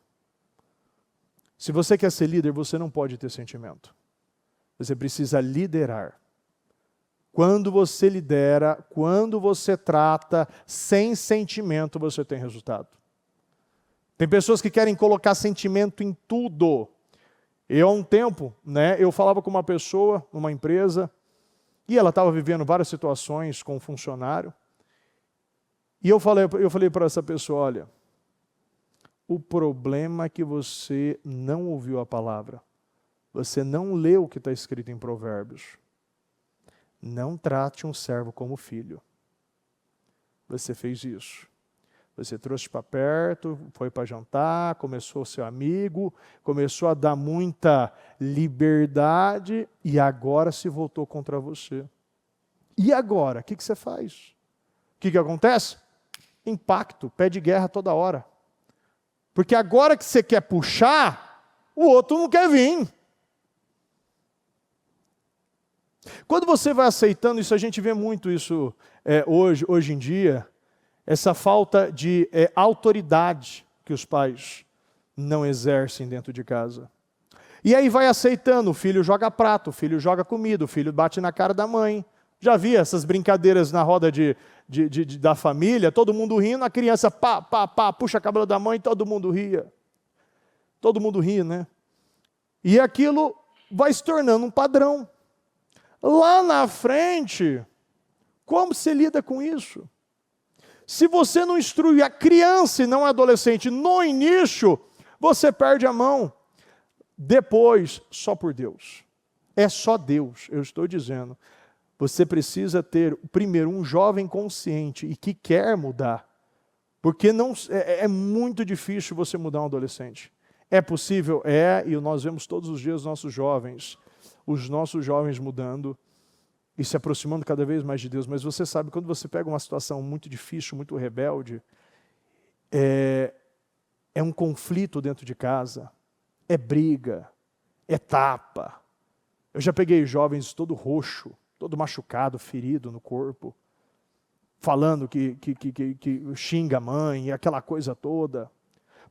Se você quer ser líder, você não pode ter sentimento. Você precisa liderar. Quando você lidera, quando você trata sem sentimento, você tem resultado. Tem pessoas que querem colocar sentimento em tudo. Há um tempo, eu falava com uma pessoa, numa empresa, e ela estava vivendo várias situações com um funcionário. E eu falei para essa pessoa, olha, o problema é que você não ouviu a palavra. Você não leu o que está escrito em Provérbios. Não trate um servo como filho. Você fez isso. Você trouxe para perto, foi para jantar, começou a ser amigo, começou a dar muita liberdade e agora se voltou contra você. E agora? O que você faz? O que acontece? Impacto, pé de guerra toda hora. Porque agora que você quer puxar, o outro não quer vir. Quando você vai aceitando isso, a gente vê muito isso hoje em dia, essa falta de autoridade que os pais não exercem dentro de casa. E aí vai aceitando, o filho joga prato, o filho joga comida, o filho bate na cara da mãe. Já vi essas brincadeiras na roda da família, todo mundo rindo, a criança puxa a cabelo da mãe, todo mundo ria. Todo mundo ri, né? E aquilo vai se tornando um padrão. Lá na frente, como se lida com isso? Se você não instrui a criança e não a adolescente no início, você perde a mão. Depois, só por Deus. É só Deus, eu estou dizendo. Você precisa ter, primeiro, um jovem consciente e que quer mudar. Porque é muito difícil você mudar um adolescente. É possível? É, e nós vemos todos os dias os nossos jovens mudando e se aproximando cada vez mais de Deus. Mas você sabe, quando você pega uma situação muito difícil, muito rebelde, é um conflito dentro de casa, é briga, é tapa. Eu já peguei jovens todo roxo, todo machucado, ferido no corpo, falando que xinga a mãe e aquela coisa toda.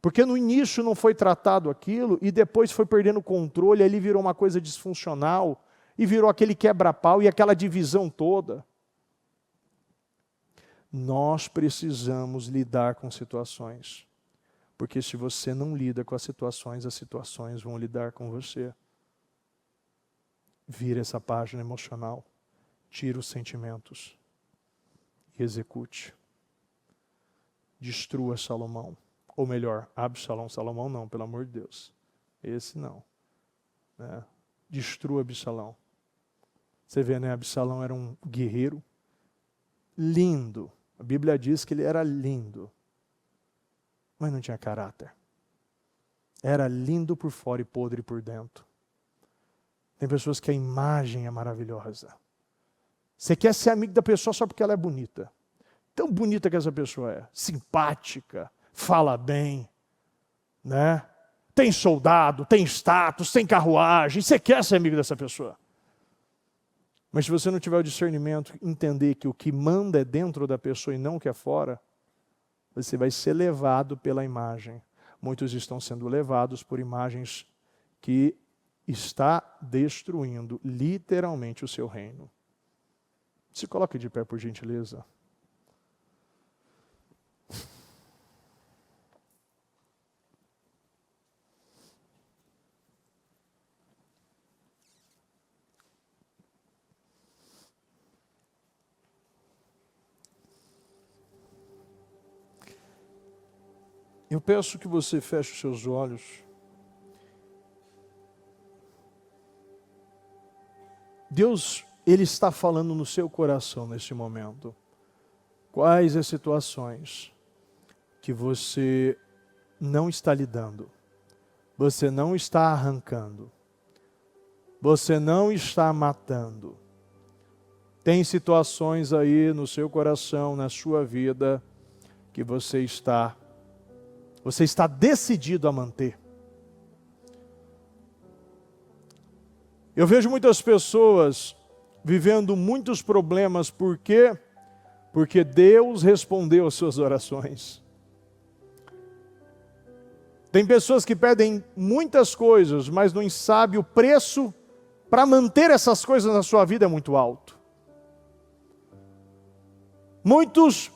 Porque no início não foi tratado aquilo e depois foi perdendo o controle, aí ele virou uma coisa disfuncional e virou aquele quebra-pau e aquela divisão toda. Nós precisamos lidar com situações. Porque se você não lida com as situações vão lidar com você. Vira essa página emocional, tira os sentimentos e execute. Destrua Salomão. Ou melhor, Absalão. Salomão não, pelo amor de Deus. esse não. Né? Destrua Absalão. Você vê, né? Absalão era um guerreiro lindo. A Bíblia diz que ele era lindo, mas não tinha caráter. Era lindo por fora e podre por dentro. Tem pessoas que a imagem é maravilhosa. Você quer ser amigo da pessoa só porque ela é bonita. Tão bonita que essa pessoa é. Simpática, fala bem, né? Tem soldado, tem status, tem carruagem. Você quer ser amigo dessa pessoa. Mas se você não tiver o discernimento, entender que o que manda é dentro da pessoa e não o que é fora, você vai ser levado pela imagem. Muitos estão sendo levados por imagens que está destruindo literalmente o seu reino. Se coloque de pé, por gentileza. Eu peço que você feche os seus olhos. Deus, Ele está falando no seu coração neste momento. Quais as situações que você não está lidando, você não está arrancando, você não está matando. Tem situações aí no seu coração, na sua vida, que você está decidido a manter. Eu vejo muitas pessoas vivendo muitos problemas, por quê? Porque Deus respondeu às suas orações. Tem pessoas que pedem muitas coisas, mas não sabem o preço para manter essas coisas na sua vida é muito alto. Muitos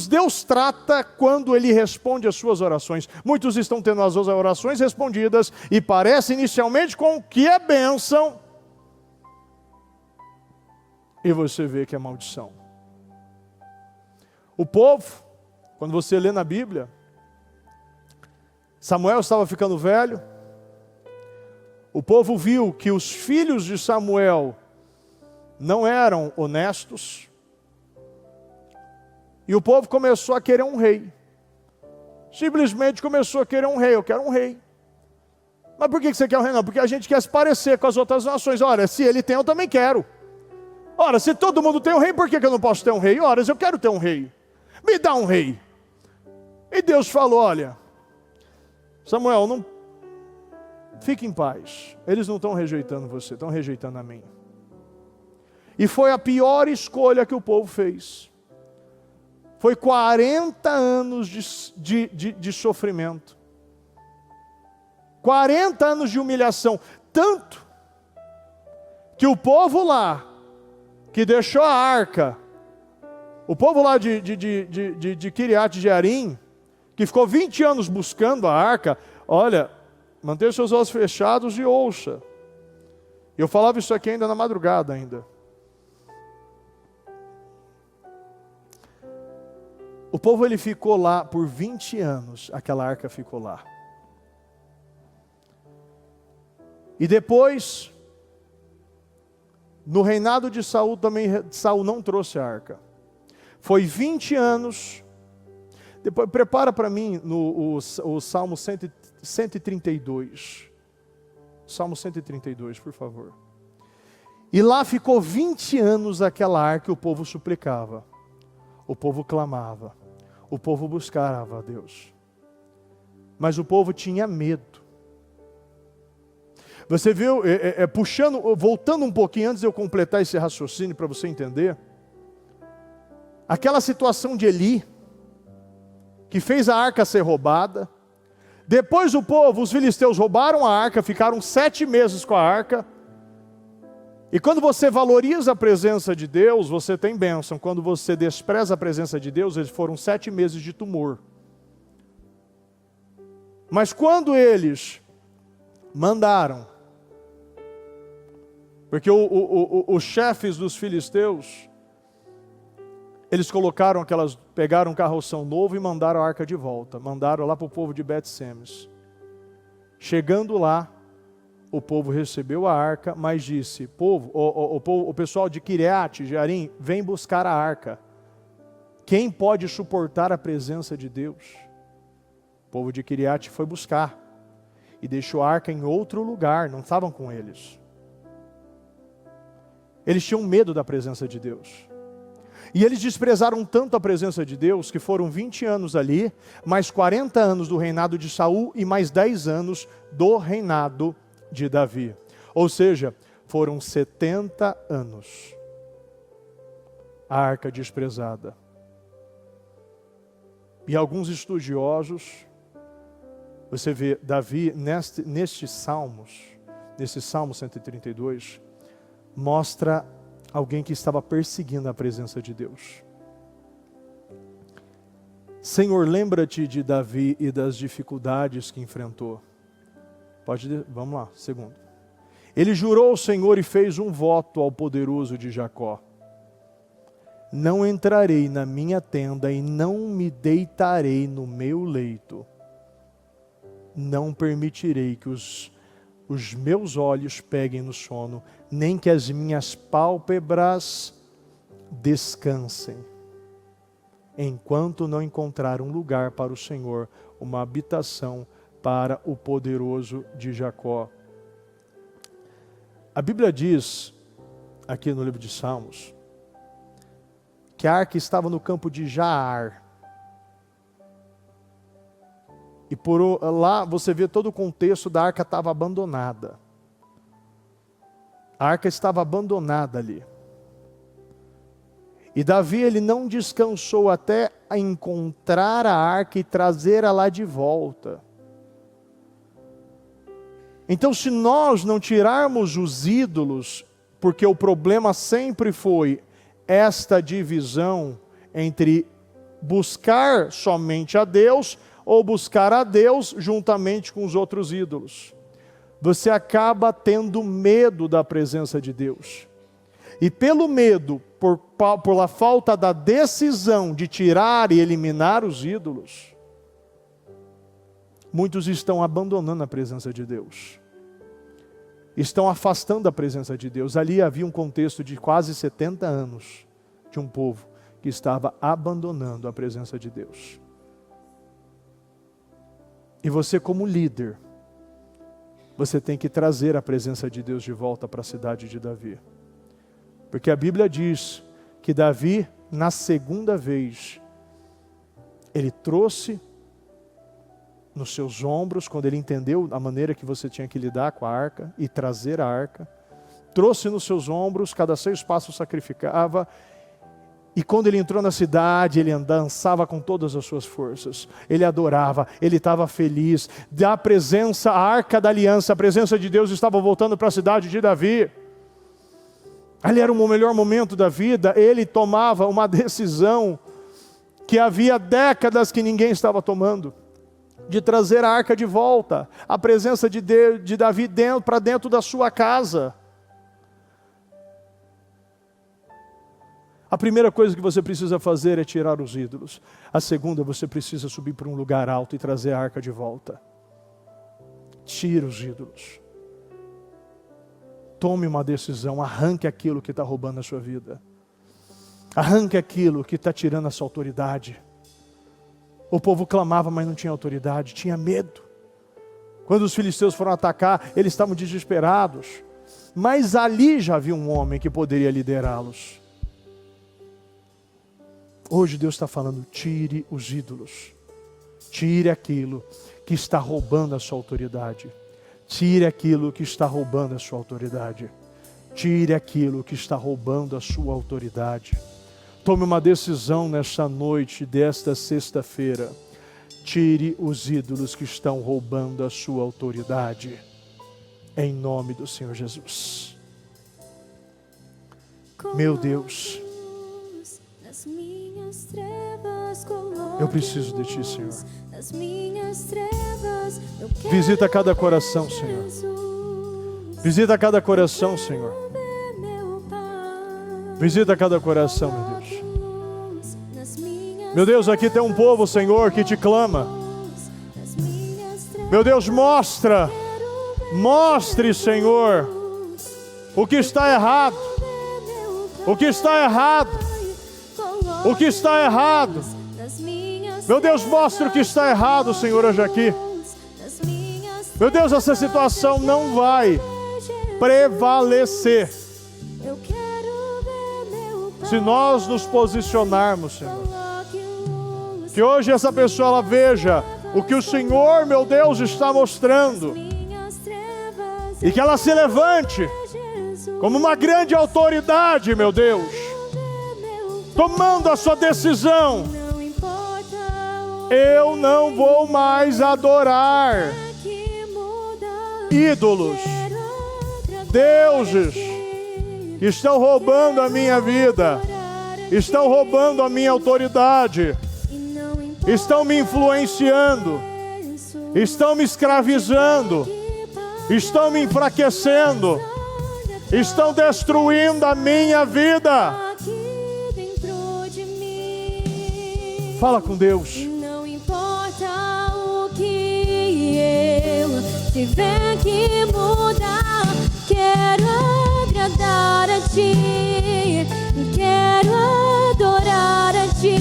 Deus trata quando Ele responde às suas orações. Muitos estão tendo as suas orações respondidas e parece inicialmente com que é bênção. E você vê que é maldição. O povo, quando você lê na Bíblia, Samuel estava ficando velho. O povo viu que os filhos de Samuel não eram honestos. E o povo começou a querer um rei. Simplesmente começou a querer um rei. Eu quero um rei. Mas por que você quer um rei? Não, porque a gente quer se parecer com as outras nações. Ora, se ele tem, eu também quero. Ora, se todo mundo tem um rei, por que eu não posso ter um rei? Ora, eu quero ter um rei. Me dá um rei. E Deus falou, olha, Samuel, não fique em paz. Eles não estão rejeitando você, estão rejeitando a mim. E foi a pior escolha que o povo fez. Foi 40 anos de sofrimento. 40 anos de humilhação. Tanto que o povo lá, que deixou a arca, o povo lá de Kiriat Jearim, que ficou 20 anos buscando a arca, olha, mantenha seus olhos fechados e ouça. Eu falava isso aqui ainda na madrugada ainda. O povo ele ficou lá por 20 anos, aquela arca ficou lá. E depois, no reinado de Saul também, Saul não trouxe a arca. Foi 20 anos. Depois, prepara para mim o Salmo 132. Salmo 132, por favor. E lá ficou 20 anos aquela arca que o povo suplicava. O povo clamava. O povo buscava a Deus. Mas o povo tinha medo. Você viu, voltando um pouquinho antes de eu completar esse raciocínio para você entender. Aquela situação de Eli, que fez a arca ser roubada. Depois os filisteus roubaram a arca, ficaram 7 meses com a arca. E quando você valoriza a presença de Deus, você tem bênção. Quando você despreza a presença de Deus, eles foram 7 meses de tumor. Mas quando eles mandaram, porque os chefes dos filisteus, eles pegaram um carroção novo e mandaram a arca de volta. Mandaram lá para o povo de Bet-Semes. Chegando lá, o povo recebeu a arca, mas disse, o pessoal de Kiriat Jearim, vem buscar a arca. Quem pode suportar a presença de Deus? O povo de Kiriat foi buscar e deixou a arca em outro lugar, não estavam com eles. Eles tinham medo da presença de Deus. E eles desprezaram tanto a presença de Deus que foram 20 anos ali, mais 40 anos do reinado de Saul e mais 10 anos do reinado de Davi. Ou seja, foram 70 anos. A arca desprezada. E alguns estudiosos, você vê Davi neste Salmo 132, mostra alguém que estava perseguindo a presença de Deus. Senhor, lembra-te de Davi e das dificuldades que enfrentou. Vamos lá, segundo. Ele jurou ao Senhor e fez um voto ao poderoso de Jacó. Não entrarei na minha tenda e não me deitarei no meu leito. Não permitirei que os meus olhos peguem no sono, nem que as minhas pálpebras descansem, enquanto não encontrar um lugar para o Senhor, uma habitação para o poderoso de Jacó. A Bíblia diz, aqui no livro de Salmos, que a arca estava no campo de Jaar. E por lá você vê todo o contexto da arca estava abandonada. A arca estava abandonada ali. E Davi, ele não descansou até encontrar a arca e trazê-la lá de volta. Então, se nós não tirarmos os ídolos, porque o problema sempre foi esta divisão entre buscar somente a Deus ou buscar a Deus juntamente com os outros ídolos, você acaba tendo medo da presença de Deus. E pelo medo, por a falta da decisão de tirar e eliminar os ídolos, muitos estão abandonando a presença de Deus. Estão afastando a presença de Deus. Ali havia um contexto de quase 70 anos de um povo que estava abandonando a presença de Deus. E você, como líder, você tem que trazer a presença de Deus de volta para a cidade de Davi. Porque a Bíblia diz que Davi, na segunda vez, ele trouxe nos seus ombros, quando ele entendeu a maneira que você tinha que lidar com a arca e trazer a arca, trouxe nos seus ombros, cada 6 passos sacrificava, e quando ele entrou na cidade, ele dançava com todas as suas forças, ele adorava, ele estava feliz, da presença, a arca da aliança, a presença de Deus estava voltando para a cidade de Davi. Ali era o melhor momento da vida, ele tomava uma decisão que havia décadas que ninguém estava tomando, de trazer a arca de volta, a presença de Davi para dentro da sua casa. A primeira coisa que você precisa fazer é tirar os ídolos. A segunda, você precisa subir para um lugar alto e trazer a arca de volta. Tira os ídolos. Tome uma decisão, arranque aquilo que está roubando a sua vida. Arranque aquilo que está tirando a sua autoridade. O povo clamava, mas não tinha autoridade, tinha medo. Quando os filisteus foram atacar, eles estavam desesperados. Mas ali já havia um homem que poderia liderá-los. Hoje Deus está falando, tire os ídolos. Tire aquilo que está roubando a sua autoridade. Tire aquilo que está roubando a sua autoridade. Tire aquilo que está roubando a sua autoridade. Tome uma decisão nesta noite desta sexta-feira. Tire os ídolos que estão roubando a sua autoridade. Em nome do Senhor Jesus. Meu Deus, eu preciso de Ti, Senhor. Visita cada coração, Senhor. Visita cada coração, Senhor. Visita cada coração, meu Deus. Meu Deus, aqui tem um povo, Senhor, que Te clama. Meu Deus, mostre, Senhor, o que está errado. O que está errado. O que está errado. Meu Deus, mostre o que está errado, Senhor, hoje aqui. Meu Deus, essa situação não vai prevalecer se nós nos posicionarmos, Senhor. Que hoje essa pessoa ela veja o que o Senhor, meu Deus, está mostrando. E que ela se levante como uma grande autoridade, meu Deus, tomando a sua decisão. Eu não vou mais adorar ídolos, deuses que estão roubando a minha vida, estão roubando a minha autoridade, estão me influenciando, estão me escravizando, estão me enfraquecendo, estão destruindo a minha vida. Fala com Deus. Não importa o que eu tiver que mudar, quero agradar a Ti, quero adorar a Ti.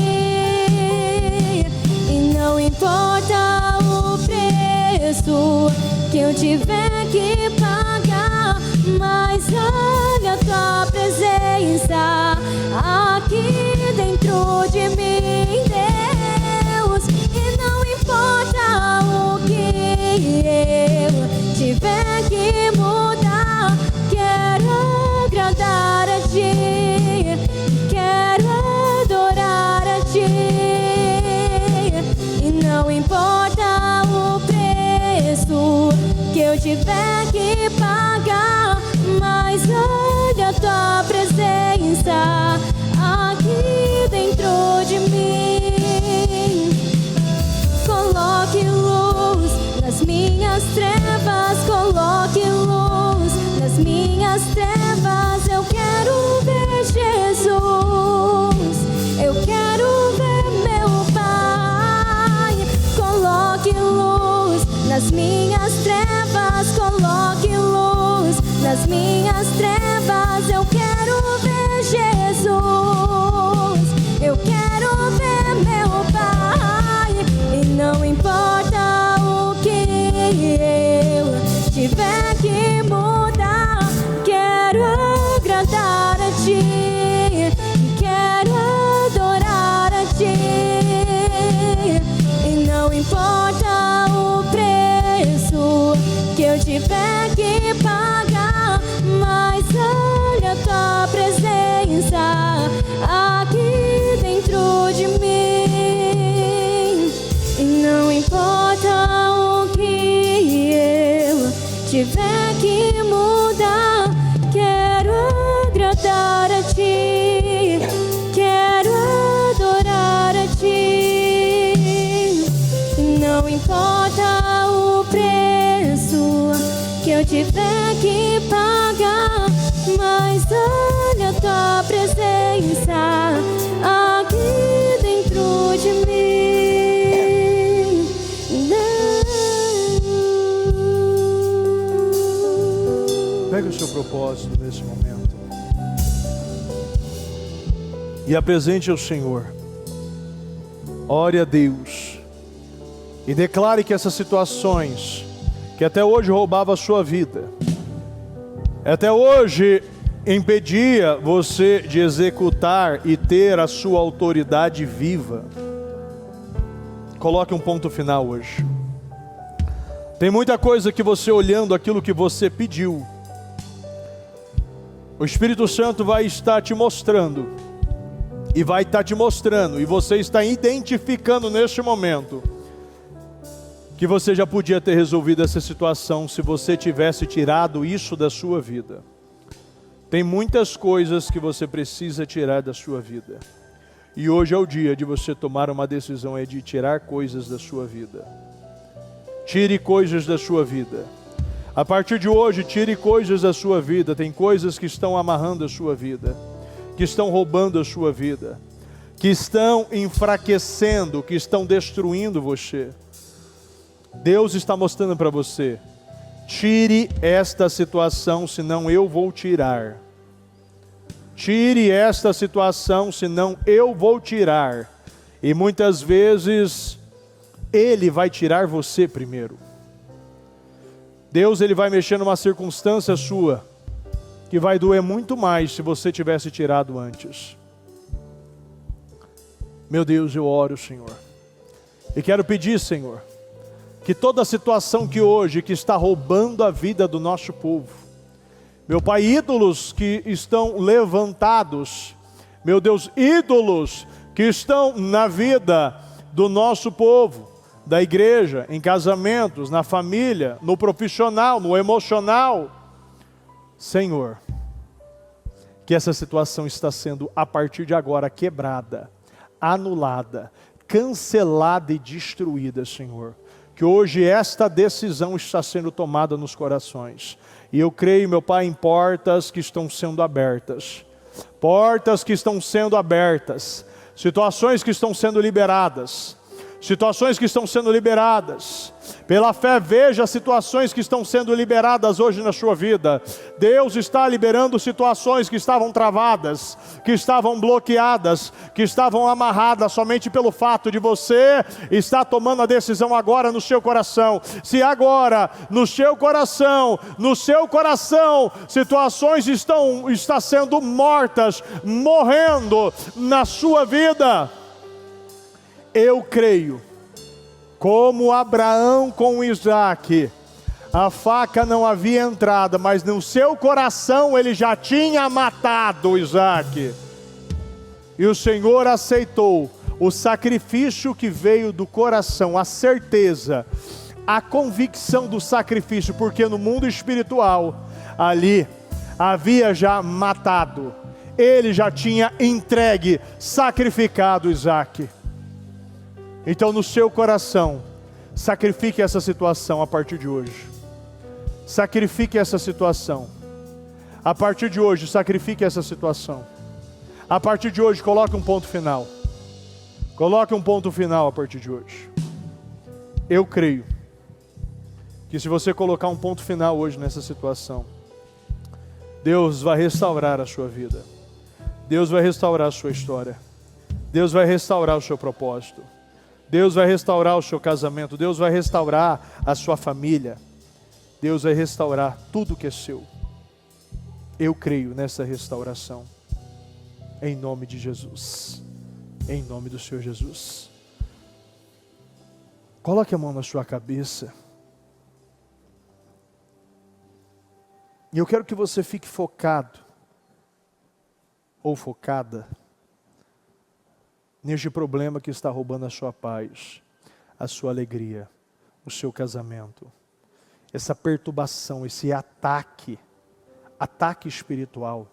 E não importa o preço que eu tiver que pagar, mas olha a Tua presença aqui dentro de mim, Deus. E não importa o que eu tiver que mudar, quero agradar a Ti, quero adorar a Ti. E não importa o preço que eu tiver que pagar, mas olha a Tua presença aqui dentro de mim. Coloque luz nas minhas trevas, coloque luz nas minhas trevas. Eu quero ver Jesus, eu quero ver meu Pai. Coloque luz nas minhas trevas, coloque luz nas minhas trevas. Eu quero ver Jesus, eu quero ver meu Pai. E não importa o que eu tiver que mudar, quero agradar a Ti, quero adorar a Ti. E não importa o preço que eu tiver que pagar, mas olha a Tua presença aqui dentro de mim. E não importa o que eu tiver que mudar, quero agradar a Ti, quero adorar a Ti. E não importa o preço que eu tiver que pagar, mas olha a Tua presença aqui dentro de mim. Pegue o seu propósito nesse momento e apresente ao Senhor. Ore a Deus e declare que essas situações que até hoje roubava a sua vida, até hoje impedia você de executar e ter a sua autoridade viva, coloque um ponto final hoje. Tem muita coisa que você, olhando aquilo que você pediu, o Espírito Santo vai estar te mostrando, e vai estar te mostrando, e você está identificando neste momento, que você já podia ter resolvido essa situação se você tivesse tirado isso da sua vida. Tem muitas coisas que você precisa tirar da sua vida. E hoje é o dia de você tomar uma decisão, é de tirar coisas da sua vida. Tire coisas da sua vida. A partir de hoje, tire coisas da sua vida. Tem coisas que estão amarrando a sua vida, que estão roubando a sua vida, que estão enfraquecendo, que estão destruindo você. Deus está mostrando para você: tire esta situação, senão eu vou tirar. Tire esta situação, senão eu vou tirar. E muitas vezes Ele vai tirar você primeiro. Deus, Ele vai mexer numa circunstância sua que vai doer muito mais se você tivesse tirado antes. Meu Deus, eu oro, Senhor, e quero pedir, Senhor, que toda situação que hoje que está roubando a vida do nosso povo, meu Pai, ídolos que estão levantados, meu Deus, ídolos que estão na vida do nosso povo, da igreja, em casamentos, na família, no profissional, no emocional, Senhor, que essa situação está sendo a partir de agora quebrada, anulada, cancelada e destruída, Senhor. Que hoje esta decisão está sendo tomada nos corações. E eu creio, meu Pai, em portas que estão sendo abertas. Portas que estão sendo abertas. Situações que estão sendo liberadas. Situações que estão sendo liberadas. Pela fé, veja situações que estão sendo liberadas hoje na sua vida. Deus está liberando situações que estavam travadas, que estavam bloqueadas, que estavam amarradas somente pelo fato de você estar tomando a decisão agora no seu coração. Se agora, no seu coração, situações estão sendo mortas, morrendo na sua vida, eu creio, como Abraão com Isaac, a faca não havia entrado, mas no seu coração ele já tinha matado Isaac. E o Senhor aceitou o sacrifício que veio do coração, a certeza, a convicção do sacrifício, porque no mundo espiritual, ali, havia já matado, ele já tinha entregue, sacrificado Isaac. Então no seu coração, sacrifique essa situação a partir de hoje. Sacrifique essa situação. A partir de hoje, sacrifique essa situação. A partir de hoje, coloque um ponto final. Coloque um ponto final a partir de hoje. Eu creio que se você colocar um ponto final hoje nessa situação, Deus vai restaurar a sua vida. Deus vai restaurar a sua história. Deus vai restaurar o seu propósito. Deus vai restaurar o seu casamento. Deus vai restaurar a sua família. Deus vai restaurar tudo que é seu. Eu creio nessa restauração. Em nome de Jesus. Em nome do Senhor Jesus. Coloque a mão na sua cabeça. E eu quero que você fique focado. Ou focada. Neste problema que está roubando a sua paz, a sua alegria, o seu casamento. Essa perturbação, esse ataque espiritual,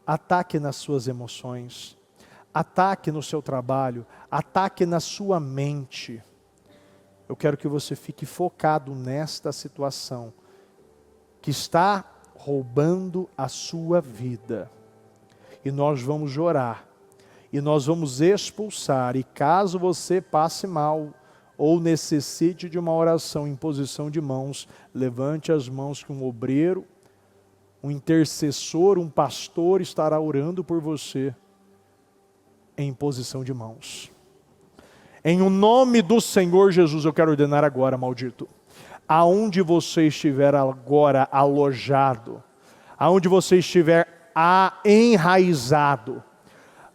ataque nas suas emoções, ataque no seu trabalho, ataque na sua mente. Eu quero que você fique focado nesta situação que está roubando a sua vida. E nós vamos orar. E nós vamos expulsar, e caso você passe mal, ou necessite de uma oração em posição de mãos, levante as mãos que um obreiro, um intercessor, um pastor estará orando por você, em posição de mãos. Em o nome do Senhor Jesus, eu quero ordenar agora, maldito, aonde você estiver agora alojado, aonde você estiver enraizado,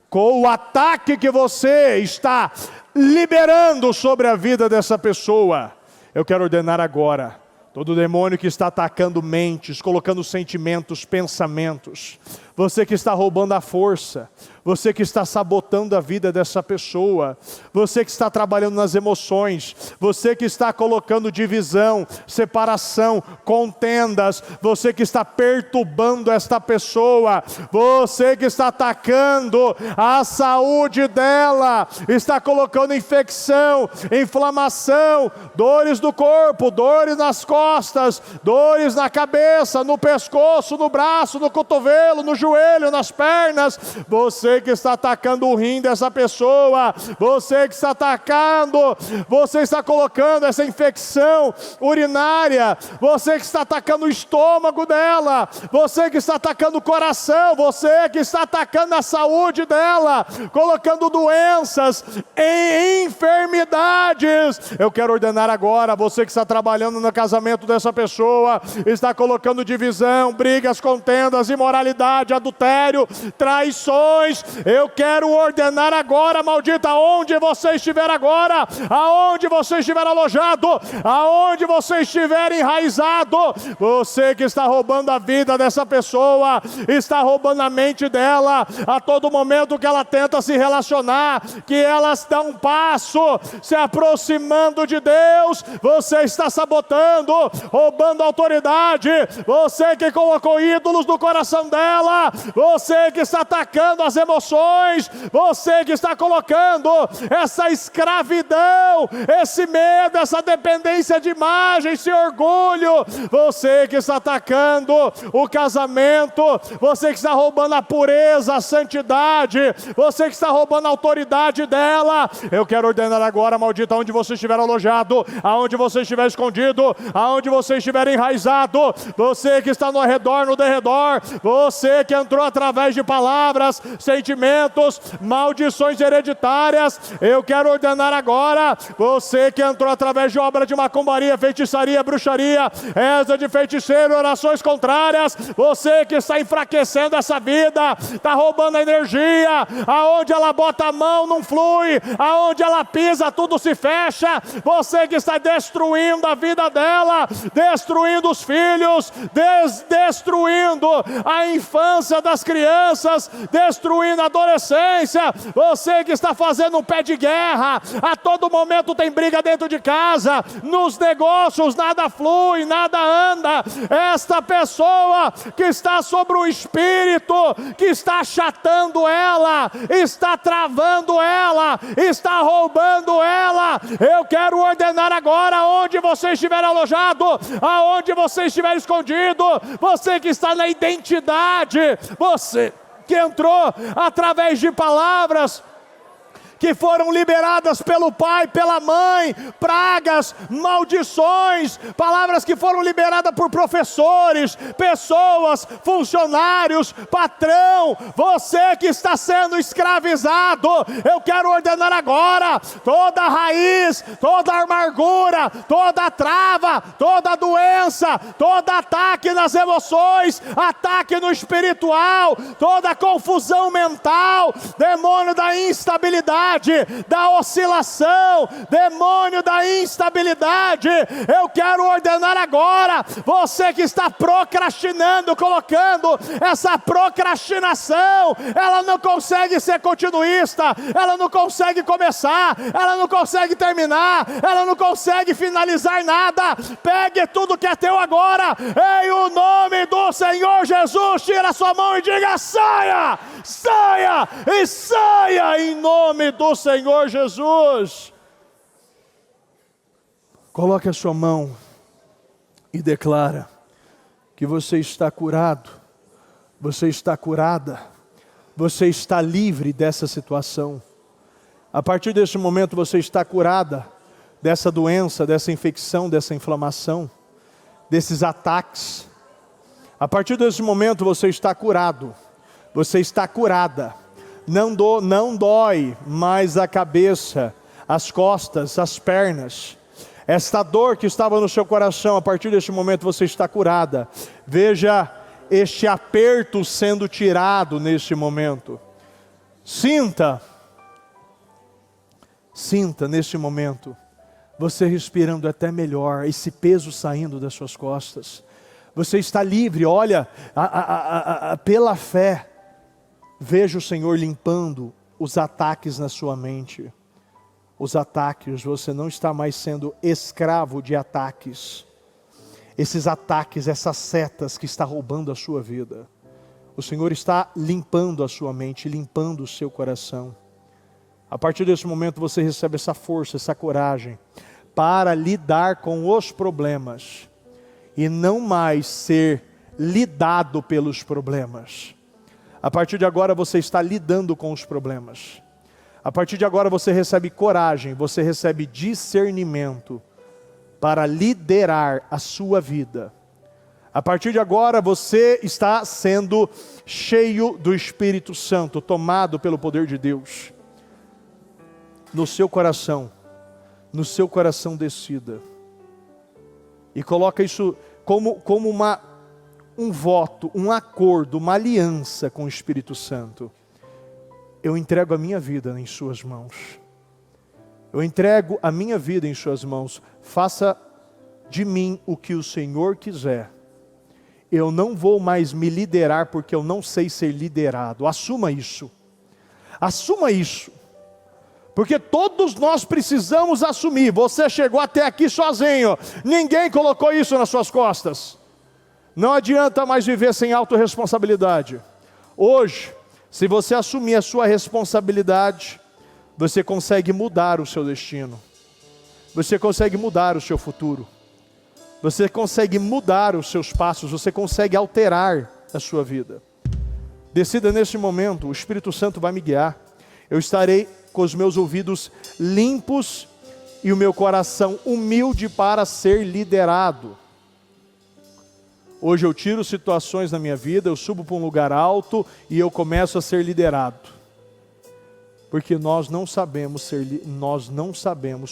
com o ataque que você está liberando sobre a vida dessa pessoa, eu quero ordenar agora, todo demônio que está atacando mentes, colocando sentimentos, pensamentos, você que está roubando a força, você que está sabotando a vida dessa pessoa, você que está trabalhando nas emoções, você que está colocando divisão, separação, contendas, você que está perturbando esta pessoa, você que está atacando a saúde dela, está colocando infecção, inflamação, dores do corpo, dores nas costas, dores na cabeça, no pescoço, no braço, no cotovelo, no joelho, joelho, nas pernas. Você que está atacando o rim dessa pessoa, você que está atacando, você está colocando essa infecção urinária, você que está atacando o estômago dela, você que está atacando o coração, você que está atacando a saúde dela, colocando doenças em enfermidades. Eu quero ordenar agora, você que está trabalhando no casamento dessa pessoa, está colocando divisão, brigas, contendas, imoralidade, adultério, traições. Eu quero ordenar agora, maldita, aonde você estiver agora, aonde você estiver alojado, aonde você estiver enraizado, você que está roubando a vida dessa pessoa, está roubando a mente dela, a todo momento que ela tenta se relacionar, que elas dão um passo, se aproximando de Deus, você está sabotando, roubando autoridade, você que colocou ídolos no coração dela, você que está atacando as emoções, você que está colocando essa escravidão, esse medo, essa dependência de imagem, esse orgulho, você que está atacando o casamento, você que está roubando a pureza, a santidade, você que está roubando a autoridade dela. Eu quero ordenar agora, maldita, onde você estiver alojado, aonde você estiver escondido, aonde você estiver enraizado, você que está no redor, no derredor, você que entrou através de palavras, sentimentos, maldições hereditárias, eu quero ordenar agora, você que entrou através de obra de macumbaria, feitiçaria, bruxaria, reza de feiticeiro, orações contrárias, você que está enfraquecendo essa vida, está roubando a energia, aonde ela bota a mão não flui, aonde ela pisa tudo se fecha, você que está destruindo a vida dela, destruindo os filhos, destruindo a infância das crianças, destruindo a adolescência, você que está fazendo um pé de guerra, a todo momento tem briga dentro de casa, nos negócios nada flui, nada anda, esta pessoa que está sobre um espírito, que está achatando ela, está travando ela, está roubando ela, eu quero ordenar agora, onde você estiver alojado, aonde você estiver escondido, você que está na identidade, você que entrou através de palavras que foram liberadas pelo pai, pela mãe, pragas, maldições, palavras que foram liberadas por professores, pessoas, funcionários, patrão, você que está sendo escravizado, eu quero ordenar agora, toda a raiz, toda a amargura, toda a trava, toda a doença, todo ataque nas emoções, ataque no espiritual, toda a confusão mental, demônio da instabilidade, da oscilação, demônio da instabilidade, eu quero ordenar agora, você que está procrastinando, colocando essa procrastinação, ela não consegue ser continuista, ela não consegue começar, ela não consegue terminar, ela não consegue finalizar nada, pegue tudo que é teu agora, em o nome do Senhor Jesus, tira a sua mão e diga: saia, saia e saia em nome do Senhor Jesus. Coloque a sua mão e declara que você está curado, você está curada, você está livre dessa situação. A partir desse momento você está curada dessa doença, dessa infecção, dessa inflamação, desses ataques. A partir desse momento você está curado, você está curada. Não dói mais a cabeça, as costas, as pernas. Esta dor que estava no seu coração, a partir deste momento você está curada. Veja este aperto sendo tirado neste momento. Sinta neste momento, você respirando até melhor, esse peso saindo das suas costas. Você está livre, olha, pela fé. Veja o Senhor limpando os ataques na sua mente. Os ataques, você não está mais sendo escravo de ataques. Esses ataques, essas setas que está roubando a sua vida. O Senhor está limpando a sua mente, limpando o seu coração. A partir desse momento você recebe essa força, essa coragem para lidar com os problemas e não mais ser lidado pelos problemas. A partir de agora você está lidando com os problemas. A partir de agora você recebe coragem, você recebe discernimento para liderar a sua vida. A partir de agora você está sendo cheio do Espírito Santo, tomado pelo poder de Deus. No seu coração decida. E coloca isso como um voto, um acordo, uma aliança com o Espírito Santo. Eu entrego a minha vida em suas mãos. Eu entrego a minha vida em suas mãos. Faça de mim o que o Senhor quiser. Eu não vou mais me liderar porque eu não sei ser liderado. Assuma isso. Assuma isso. Porque todos nós precisamos assumir. Você chegou até aqui sozinho. Ninguém colocou isso nas suas costas. Não adianta mais viver sem autorresponsabilidade. Hoje, se você assumir a sua responsabilidade, você consegue mudar o seu destino. Você consegue mudar o seu futuro. Você consegue mudar os seus passos. Você consegue alterar a sua vida. Decida neste momento, o Espírito Santo vai me guiar. Eu estarei com os meus ouvidos limpos e o meu coração humilde para ser liderado. Hoje eu tiro situações na minha vida, eu subo para um lugar alto e eu começo a ser liderado. Porque nós não sabemos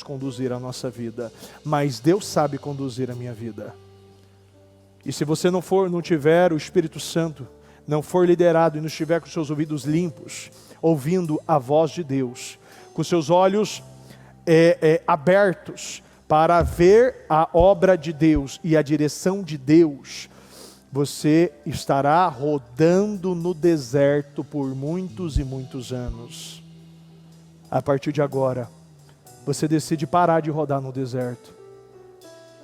conduzir a nossa vida, mas Deus sabe conduzir a minha vida. E se você não tiver o Espírito Santo, não for liderado e não estiver com seus ouvidos limpos, ouvindo a voz de Deus, com seus olhos abertos para ver a obra de Deus e a direção de Deus, você estará rodando no deserto por muitos e muitos anos. A partir de agora, você decide parar de rodar no deserto.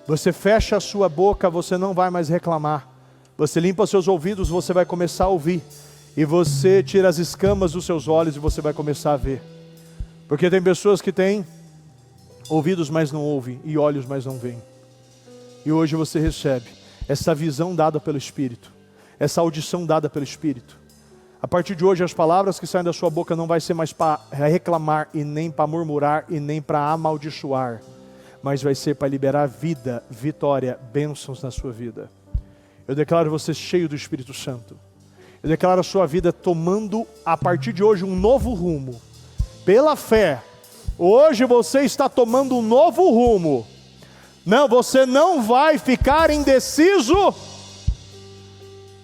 Você fecha a sua boca, você não vai mais reclamar. Você limpa seus ouvidos, você vai começar a ouvir. E você tira as escamas dos seus olhos e você vai começar a ver. Porque tem pessoas que têm ouvidos, mas não ouvem, e olhos, mas não veem. E hoje você recebe essa visão dada pelo Espírito, essa audição dada pelo Espírito. A partir de hoje, as palavras que saem da sua boca não vai ser mais para reclamar, e nem para murmurar, e nem para amaldiçoar, mas vai ser para liberar vida, vitória, bênçãos na sua vida. Eu declaro você cheio do Espírito Santo. Eu declaro a sua vida tomando, a partir de hoje, um novo rumo. Pela fé, hoje você está tomando um novo rumo. Não, você não vai ficar indeciso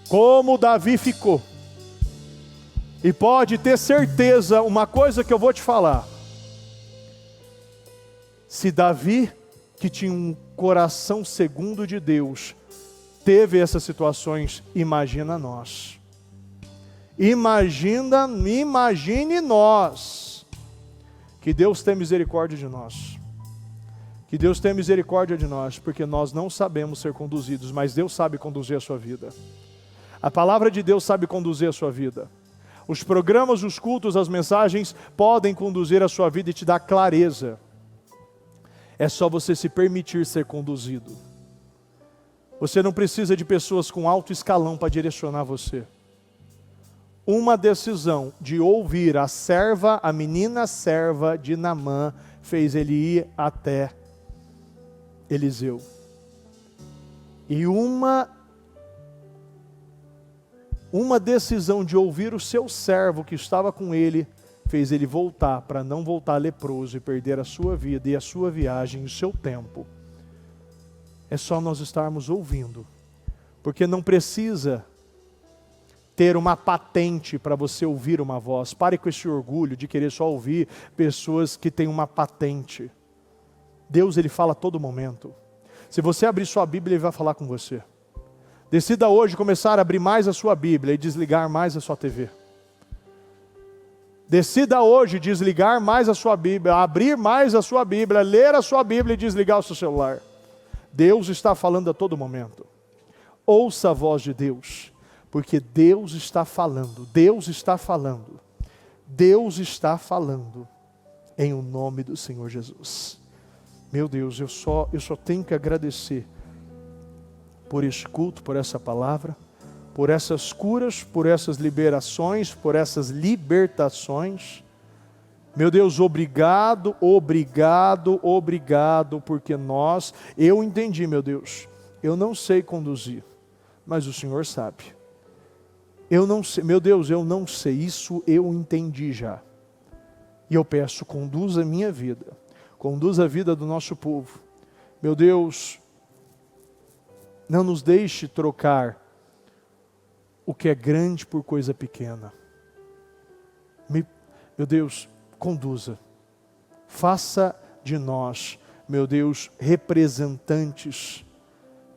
como Davi ficou. E pode ter certeza, uma coisa que eu vou te falar. Se Davi, que tinha um coração segundo de Deus, teve essas situações, imagina nós. Imagine nós. Que Deus tenha misericórdia de nós. Que Deus tenha misericórdia de nós, porque nós não sabemos ser conduzidos, mas Deus sabe conduzir a sua vida. A palavra de Deus sabe conduzir a sua vida. Os programas, os cultos, as mensagens podem conduzir a sua vida e te dar clareza. É só você se permitir ser conduzido. Você não precisa de pessoas com alto escalão para direcionar você. Uma decisão de ouvir a menina serva de Naamã, fez ele ir até Eliseu. E uma decisão de ouvir o seu servo que estava com ele, fez ele voltar, para não voltar leproso e perder a sua vida e a sua viagem, o seu tempo. É só nós estarmos ouvindo, porque não precisa ter uma patente para você ouvir uma voz. Pare com esse orgulho de querer só ouvir pessoas que têm uma patente. Deus, Ele fala a todo momento. Se você abrir sua Bíblia, Ele vai falar com você. Decida hoje começar a abrir mais a sua Bíblia e desligar mais a sua TV. Decida hoje desligar mais a sua Bíblia, abrir mais a sua Bíblia, ler a sua Bíblia e desligar o seu celular. Deus está falando a todo momento. Ouça a voz de Deus, porque Deus está falando, Deus está falando, Deus está falando, em o nome do Senhor Jesus. Meu Deus, eu só tenho que agradecer por este culto, por essa palavra. por essas curas, por essas liberações, por essas libertações. Meu Deus, obrigado, obrigado, obrigado, porque eu entendi, meu Deus, eu não sei conduzir, mas o Senhor sabe. Eu não sei, meu Deus, eu não sei, isso eu entendi já. E eu peço, conduza a minha vida, conduza a vida do nosso povo. Meu Deus, não nos deixe trocar o que é grande por coisa pequena. Meu Deus, conduza. Faça de nós, meu Deus, representantes.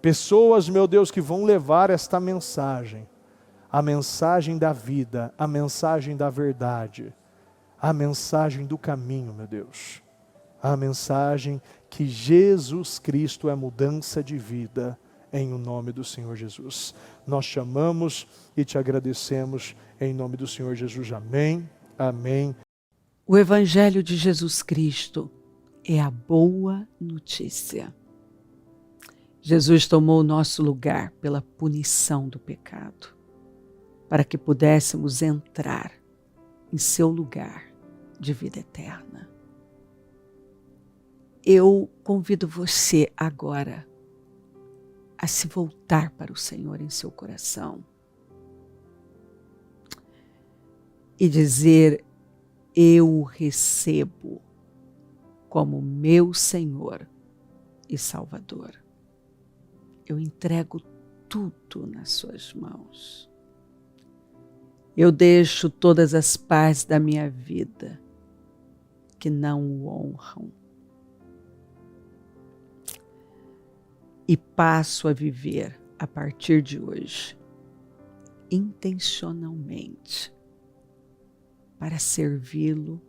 Pessoas, meu Deus, que vão levar esta mensagem. A mensagem da vida, a mensagem da verdade. A mensagem do caminho, meu Deus. A mensagem que Jesus Cristo é mudança de vida, em o nome do Senhor Jesus. Nós te amamos e te agradecemos em nome do Senhor Jesus. Amém, amém. O Evangelho de Jesus Cristo é a boa notícia. Jesus tomou o nosso lugar pela punição do pecado, para que pudéssemos entrar em seu lugar de vida eterna. Eu convido você agora a se voltar para o Senhor em seu coração e dizer: eu o recebo como meu Senhor e Salvador. Eu entrego tudo nas suas mãos. Eu deixo todas as partes da minha vida que não o honram e passo a viver a partir de hoje intencionalmente para servi-lo,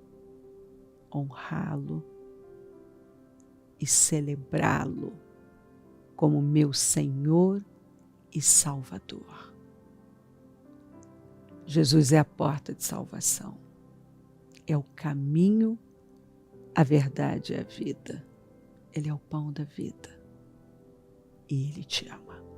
honrá-lo e celebrá-lo como meu Senhor e Salvador. Jesus é a porta de salvação, é o caminho, a verdade e a vida. Ele é o pão da vida e Ele te ama.